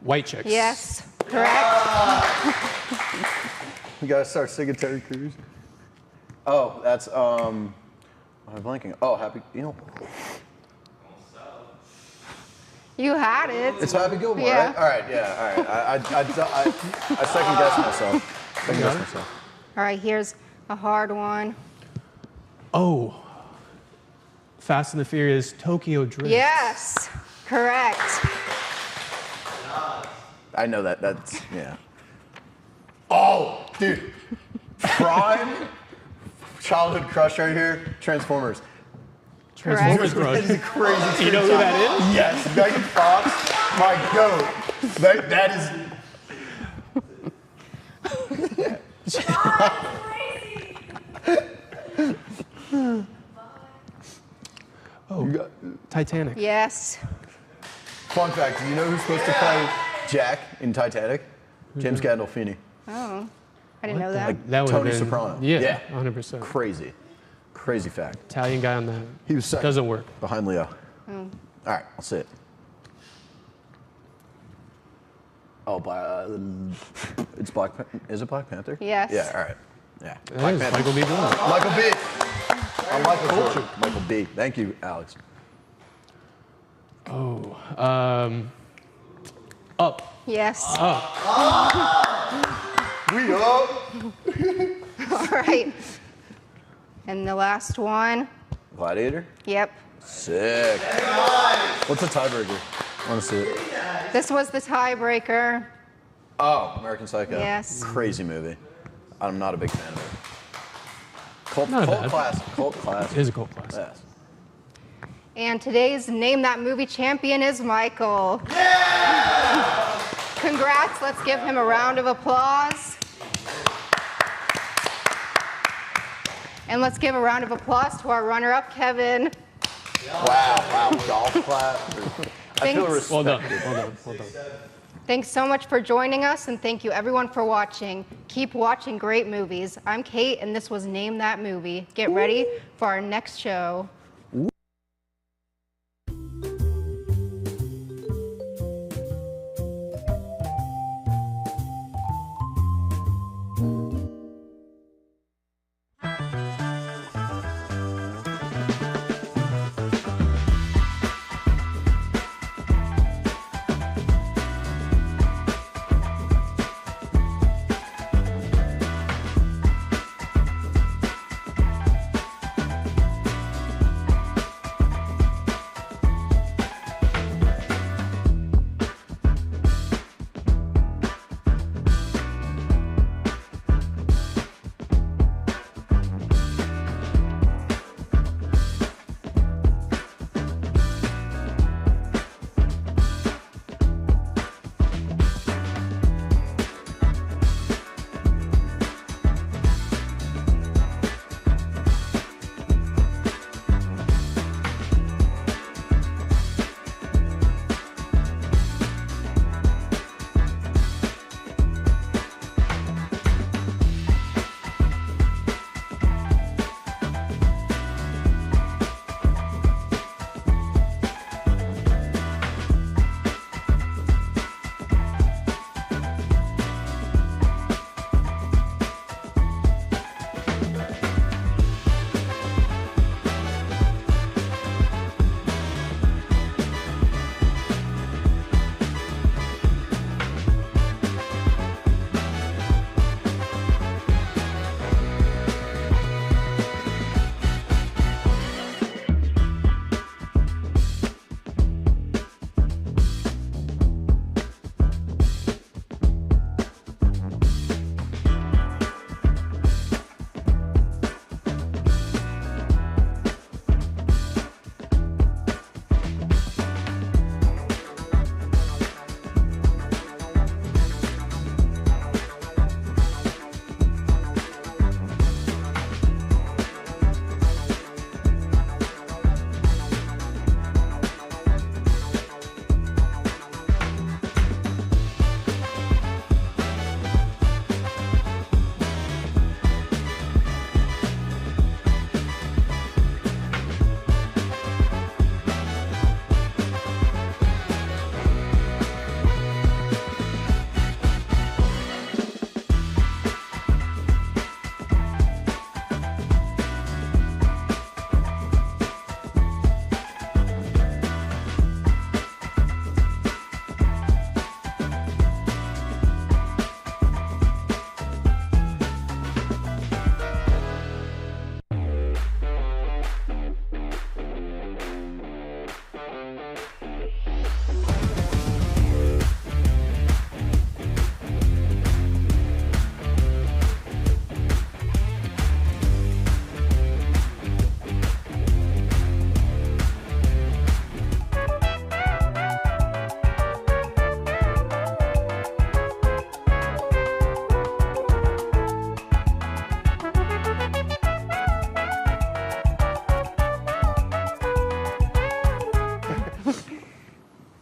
White Chicks. Yes. Correct. You gotta start singing Terry Crews. Oh, that's I'm blanking. Oh, Happy. You had it. It's Happy Gilmore, Yeah. right? All right, yeah, all right. I second guessed myself. Second guessed myself. All right, here's a hard one. Oh, Fast and the Furious Tokyo Drift. Yes. Correct. I know that. That's yeah. Oh, dude, prime childhood crush right here. Transformers. Transformers Correct. That is Crush. a crazy. You know who that is? Yes, Megan Fox, my goat. That is. Oh, Titanic. Yes. Fun fact: do you know who's supposed to play Jack in Titanic? James Gandolfini. Oh, I didn't know that. That would Tony have been, Soprano. Yeah, Yeah. 100%. Crazy fact. Italian guy on that. He was second. Doesn't work. Behind Leo. All right, I'll see it. Oh, it's Black. Is it Black Panther? Yes. Yeah. All right. Yeah. That is Michael B. Jordan. Michael B. I'm Michael Jordan. Michael B. Thank you, Alex. Oh, Up. Yes. We up. All right. And the last one. Gladiator? Yep. Sick. What's the tiebreaker? I want to see it. This was the tiebreaker. Oh, American Psycho. Yes. Crazy movie. I'm not a big fan of it. Cult Not bad. classic. Cult classic. It is a cult classic. Yes. And today's Name That Movie champion is Michael. Yeah! Congrats. Let's give him a round of applause. And let's give a round of applause to our runner-up, Kevin. Wow. Golf clap. I feel Thanks. respected. Well done. Thanks so much for joining us, and thank you everyone for watching. Keep watching great movies. I'm Kate, and this was Name That Movie. Get ready for our next show.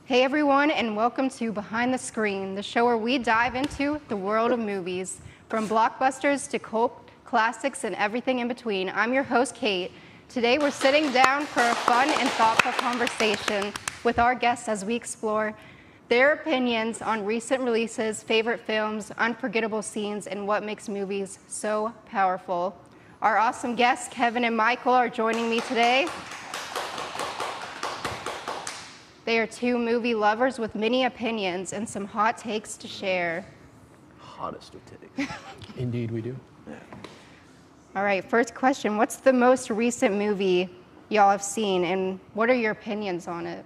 Hey everyone, and welcome to Behind the Screen, the show where we dive into the world of movies, from blockbusters to cult classics and everything in between. I'm your host, Kate. Today we're sitting down for a fun and thoughtful conversation with our guests as we explore their opinions on recent releases, favorite films, unforgettable scenes, and what makes movies so powerful. Our awesome guests, Kevin and Michael, are joining me today. They are two movie lovers with many opinions and some hot takes to share. Hottest of takes. Indeed, we do. All right, first question. What's the most recent movie y'all have seen, and what are your opinions on it?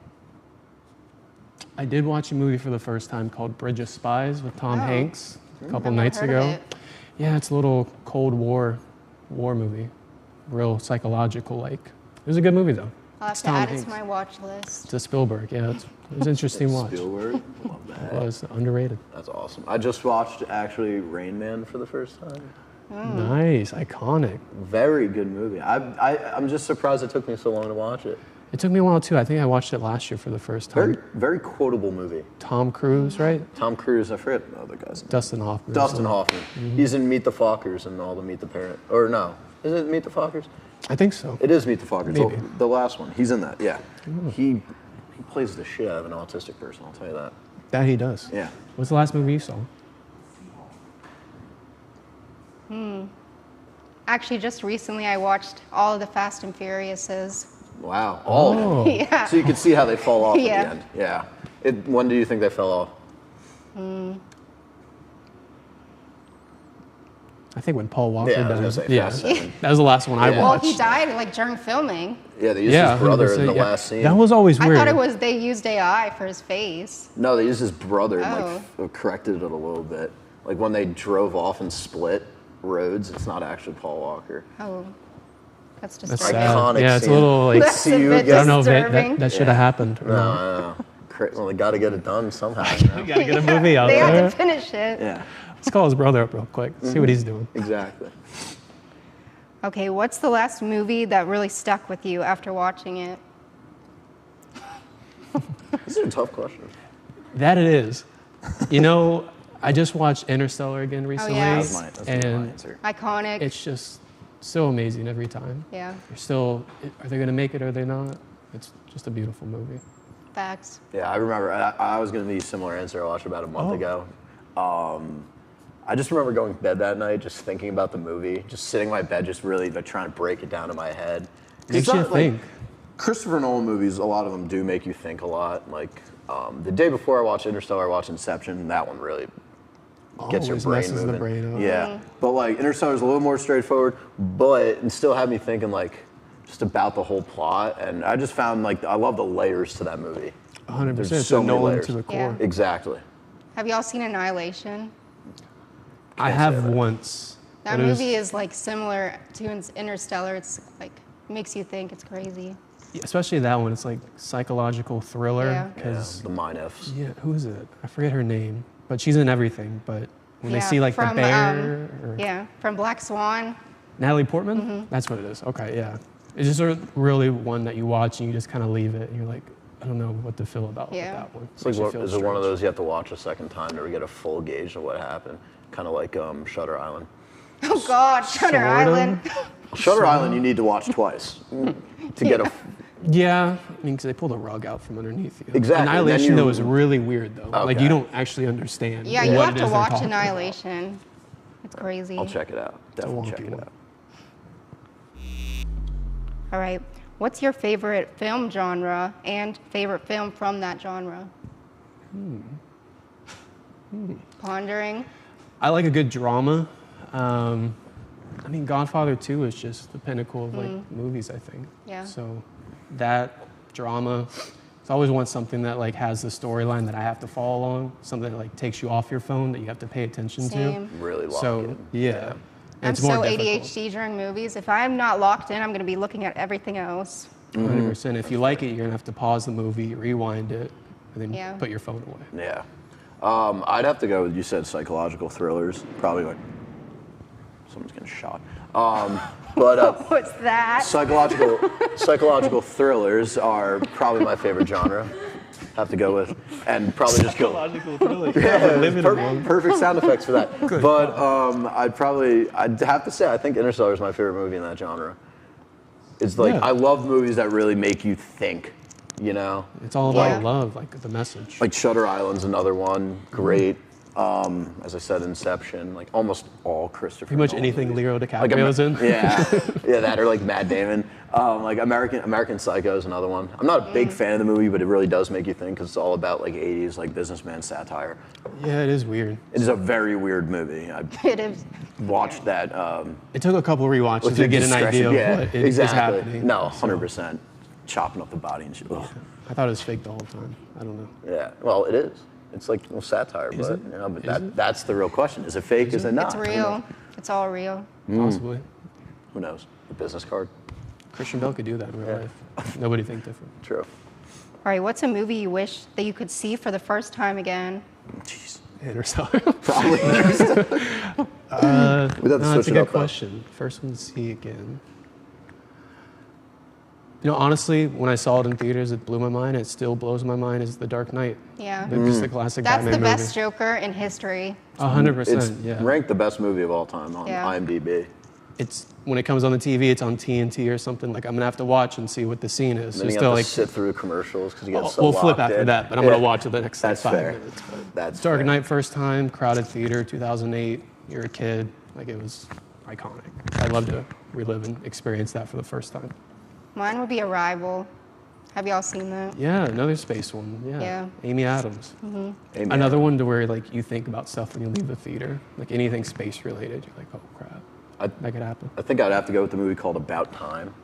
I did watch a movie for the first time called Bridge of Spies with Tom Oh. Hanks a couple I've nights never heard of ago. it. Yeah, it's a little Cold War movie. Real psychological, like. It was a good movie, though. I'll have It's to Tom add it Hanks. to my watch list. It's a Spielberg, yeah. It was an interesting watch. It Spielberg. Love that. was underrated. That's awesome. I just watched actually Rain Man for the first time. Nice, iconic. Very good movie. I'm just surprised it took me so long to watch it. It took me a while, too. I think I watched it last year for the first time. Very quotable movie. Tom Cruise, right? Tom Cruise, I forget the other guy's name. Dustin Hoffman. Dustin Hoffman. He's in Meet the Fockers and all the Meet the Parent. Or no, is it Meet the Fockers? I think so. It is Meet the Fockers. Maybe. The last one. He's in that. Yeah. He plays the shit out of an autistic person. I'll tell you that. That he does. Yeah. What's the last movie you saw? Actually, just recently I watched all of the Fast and Furiouses. Wow. All of them. Yeah. So you can see how they fall off Yeah. at the end. Yeah. When do you think they fell off? I think when Paul Walker Yeah, I died. was gonna say yeah. Fast 7. That was the last one I Yeah. Well, watched. he died like during filming. Yeah, they used yeah, his brother in 100%, the yeah. last scene. That was always weird. I thought it was they used AI for his face. No, they used his brother and Oh. corrected it a little bit. Like when they drove off and split roads, it's not actually Paul Walker. Oh, that's That's disturbing. sad. Iconic Yeah, it's a scene. little like, That's See a you bit I don't know if disturbing. that should have happened. or No, not. no, no. Well, they got to get it done somehow. You know? You gotta get a movie out They there. had to finish it. Yeah, Let's call his brother up real quick. See what he's doing. exactly. Okay, what's the last movie that really stuck with you after watching it? These are tough questions. That it is. You know, I just watched Interstellar again recently, yeah. That's my and answer. Iconic. it's just so amazing every time. Yeah, You're still, are they gonna make it or are they not? It's just a beautiful movie. facts. Yeah, I remember. I was going to be a similar answer. I watched about a month ago. I just remember going to bed that night, just thinking about the movie, just sitting in my bed, just really like trying to break it down in my head. 'Cause Makes it's you not, like, think. Christopher Nolan movies, a lot of them do make you think a lot. Like the day before I watched Interstellar, I watched Inception. That one really gets your Always brain messes the moving. brain up. Yeah, but like Interstellar's a little more straightforward, but it still had me thinking like just about the whole plot. And I just found like I love the layers to that movie. 100%. There's It's so a many Nolan layers. to the core. Yeah. Exactly. Have y'all seen Annihilation? I Can't have say that. once. That but it was- movie is like similar to Interstellar. It's like makes you think. It's crazy. especially that one. It's like psychological thriller Yeah. Yeah, because the Mine F's. yeah, who is it? I forget her name, but she's in everything. But when they Yeah, see like the from, bear, or Yeah, from Black Swan. Natalie Portman, that's what it is. Okay, yeah, it's just a really one that you watch and you just kind of leave it and you're like, I don't know what to feel about with Yeah. that one. It's like, Makes you feel is it one of strange. those you have to watch a second time to get a full gauge of what happened? Kind of like Shutter Island. Oh God, Shutter Sort of. Island. Shutter Island, you need to watch twice to get a. Yeah, I mean, because they pull the rug out from underneath you. Exactly, and then Annihilation, though, you- is really weird, though. Like, Okay. you don't actually understand Yeah, you what have it to is they're watch talking about. Annihilation. It's crazy. I'll check it out. Definitely check wonky it one. out. All right. What's your favorite film genre and favorite film from that genre? Pondering. I like a good drama. I mean, Godfather 2 is just the pinnacle of like movies, I think. Yeah. So that drama, I always want something that like has the storyline that I have to follow along, something that like takes you off your phone that you have to pay attention Same. Really lock So in. yeah, And I'm it's more so difficult. ADHD during movies. If I'm not locked in, I'm going to be looking at everything else. 100%. If you like it, you're gonna have to pause the movie, rewind it, and then Yeah. put your phone away. Yeah. I'd have to go with, you said psychological thrillers. Probably like, someone's getting shot. But What's that? psychological thrillers are probably my favorite genre. Have to go with, and probably just go. Psychological thriller. Perfect sound effects for that. But I'd have to say, I think Interstellar is my favorite movie in that genre. It's like, Yeah. I love movies that really make you think, you know? It's all about Yeah. love, like the message. Like Shutter Island's another one, great. As I said, Inception, like almost all Christopher. Pretty much Nolan anything movies. Leo Like, DiCaprio's in. Yeah, yeah, that or like Matt Damon. Like American Psycho is another one. I'm not a big fan of the movie, but it really does make you think because it's all about like 80s like businessman satire. Yeah, it is weird. It is a very weird movie. I It is. watched that. It took a couple rewatches with to your get an discretion. idea Yeah, of what is exactly. happening. No, 100%. Chopping up the body and shit. Ugh. I thought it was fake the whole time. I don't know. Yeah, well, it is. It's like satire, Is but it? you know, but Is it? that's the real question. Is it fake? Is it not? It's real. It's all real. Possibly. Who knows? The business card. Christian Bale could do that in real life. Nobody think different. True. All right, what's a movie you wish that you could see for the first time again? Jeez. Interstellar. Probably. We'd have to No, switch that's a it good up. though. question. First one to see again. You know, honestly, when I saw it in theaters, it blew my mind. It still blows my mind. Is The Dark Knight. Yeah. It's the classic That's Batman the best movie. Joker in history. 100%. It's Yeah. ranked the best movie of all time on Yeah. IMDb. It's when it comes on the TV, it's on TNT or something. Like I'm gonna have to watch and see what the scene is. And then you Just have to to like, sit through commercials because you get so we'll flip locked after in. that, but I'm Yeah. gonna watch it the next like, That's 5 fair. minutes. But That's Dark fair. Knight, first time, crowded theater, 2008. You're a kid, like it was iconic. I'd love to relive and experience that for the first time. Mine would be Arrival. Have y'all seen that? Yeah, another space one. Yeah, Yeah. Amy Adams. Amen. Another one to where like you think about stuff when you leave the theater, like anything space related. You're like, oh crap, that could happen. I think I'd have to go with the movie called About Time.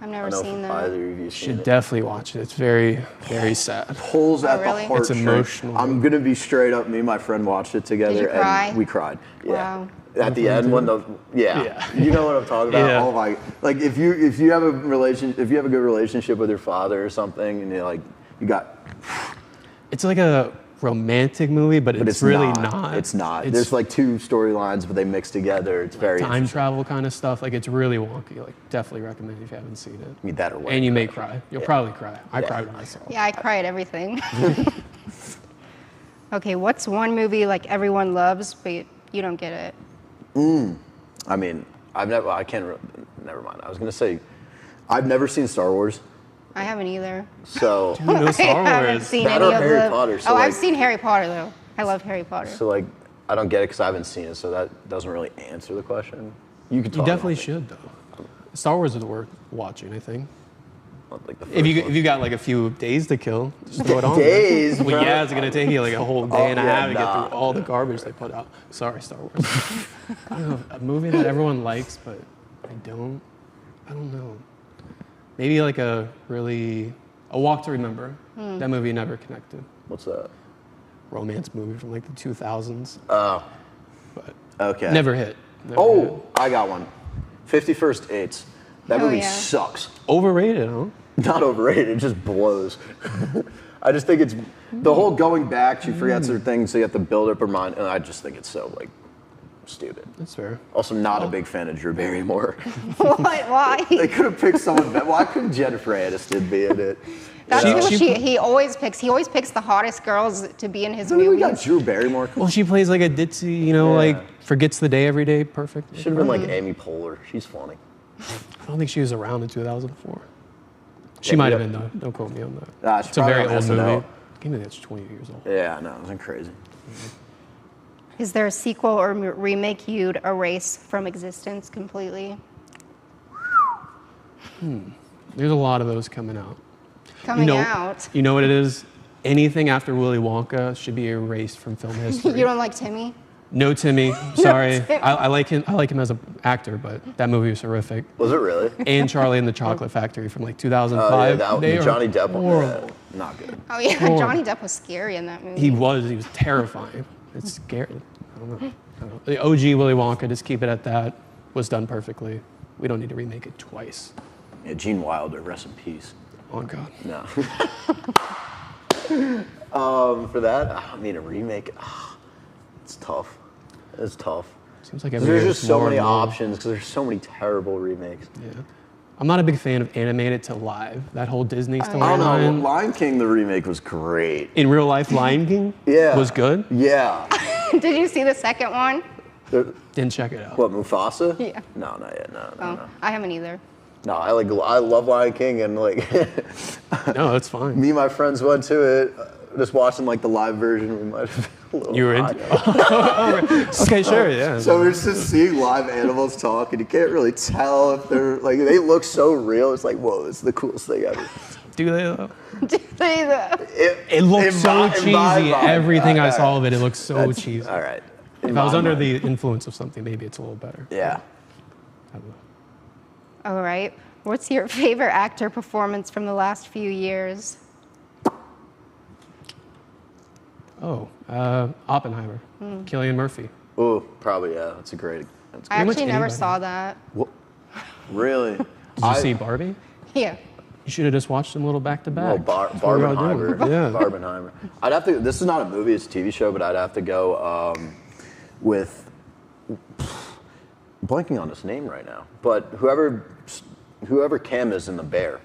I've I never don't know seen if that. either of you seen Should it. definitely watch it. It's very, very sad. Pulls at really? the heart. It's emotional. I'm gonna be straight up. Me and my friend watched it together, Did you cry? and we cried. Yeah. Wow. At the end, when the Yeah. you know what I'm talking about. Yeah. Oh my! Like if you have a if you have a good relationship with your father or something, and you're like you got, It's like a romantic movie, but it's really not. It's not. It's There's like two storylines, but they mix together. It's very time interesting. travel kind of stuff. Like it's really wonky. Like definitely recommend if you haven't seen it. I mean, that or what? And you may cry. You'll probably cry. I Yeah. cried when I saw it. Yeah, I cry at everything. Okay, what's one movie like everyone loves, but you don't get it? I mean, I can't. Never mind. I was gonna say, I've never seen Star Wars, I haven't either. so No Star I haven't Wars. seen That any or of Harry the. Potter, so, oh, like- I've seen Harry Potter though. I love Harry Potter. so like I don't get it because I haven't seen it. So that doesn't really answer the question. You could. You definitely should though. Star Wars is worth watching. I think. Like the If you first if you got like a few days to kill, just throw it on. Days, Well, bro. yeah, it's gonna take you like a whole day and a yeah, half to get nah. through all the garbage they put out. Sorry, Star Wars. I don't know, a movie that everyone likes, but I don't. I don't know. Maybe like a Walk to Remember. That movie never connected. What's that? Romance movie from like the 2000s, Oh, but okay. never hit. Never hit. Oh, I got one. 51st Dates. That Oh, movie yeah. sucks. Overrated, huh? Not overrated. It just blows. I just think it's the whole going back. She forgets her things, so you have to build up her mind, and I just think it's so like stupid. That's fair. Also, not a big fan of Drew Barrymore. What? Why? They could have picked someone better. Why couldn't Jennifer Aniston be in it? That's She- who she- he always picks. He always picks the hottest girls to be in his We got movies. Drew Barrymore. Well, she plays like a ditzy, you know, Yeah. like forgets the day every day. Perfect. Should have been like Amy Poehler. She's funny. I don't think she was around in 2004. She Yeah, might yeah. have been though. Don't quote me on that. Nah, she's It's a very probably on old SNL. movie. Give me that's 20 years old. Yeah, no, it wasn't crazy. Is there a sequel or remake you'd erase from existence completely? There's a lot of those coming out. Coming you know, out. You know what it is? Anything after Willy Wonka should be erased from film history. You don't like Timmy? No, Timmy. Sorry. Timmy. I like him. I like him as an actor, but that movie was horrific. Was it really? And Charlie and the Chocolate Factory from like 2005. Oh, yeah, that, They the are Johnny Depp one. horrible. Yeah, not good. Oh yeah, Horrible. Johnny Depp was scary in that movie. He was terrifying. It's scary. I don't know. The OG Willy Wonka, just keep it at that, was done perfectly. We don't need to remake it twice. Yeah, Gene Wilder, rest in peace. Oh God. No. For that, I mean a remake. It's tough. It's tough. Seems like every There's year just it's so more many and more. options because there's so many terrible remakes. Yeah. I'm not a big fan of animated to live. That whole Disney I don't know. storyline. Lion King, the remake was great. In real life, Lion King Yeah. was good. Yeah. Did you see the second one? Didn't check it out. What, Mufasa? Yeah. No, not yet. No, Oh, no. I haven't either. No, I love Lion King, and like No, it's fine. me and my friends went to it, just watching like the live version. We might have You were into. Okay, sure, yeah. So we're just seeing live animals talk, and you can't really tell if they're like they look so real. It's like, whoa, this is the coolest thing ever. Do they though? Do they though? It looked so cheesy. vibe. Everything I saw All of it looked so That's- cheesy. All right. If I was under the influence of something, maybe it's a little better. Yeah. I don't know. All right. What's your favorite actor performance from the last few years? Oh, Oppenheimer, Cillian Murphy. Oh, probably yeah. That's a great. That's I great. actually never anybody. saw that. Really? Did you see Barbie? Yeah. You should have just watched them a little back to back. Barbenheimer. Yeah. Barbenheimer. I'd have to. This is not a movie; it's a TV show. But I'd have to go with. I'm blanking on his name right now. But whoever Cam is in The Bear.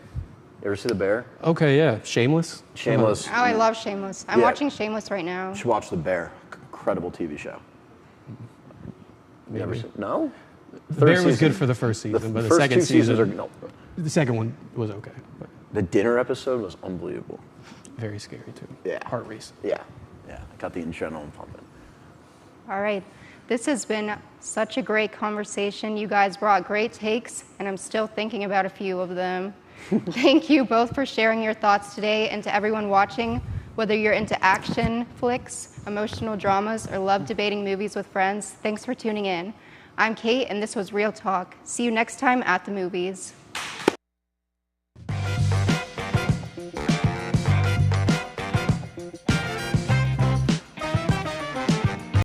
You ever see The Bear? Okay, yeah. Shameless. Shameless. Oh, I love Shameless. I'm Yeah. watching Shameless right now. You should watch The Bear. Incredible TV show. You ever Maybe. seen? No. The Bear was season. good for the first season, but the first second two seasons season, are no. the second one was okay, but The dinner episode was unbelievable. very scary too. Yeah. Heart race. Yeah. Got the adrenaline pumping. All right. This has been such a great conversation. You guys brought great takes, and I'm still thinking about a few of them. Thank you both for sharing your thoughts today, and to everyone watching, whether you're into action flicks, emotional dramas, or love debating movies with friends, thanks for tuning in. I'm Kate, and this was Real Talk. See you next time at the movies.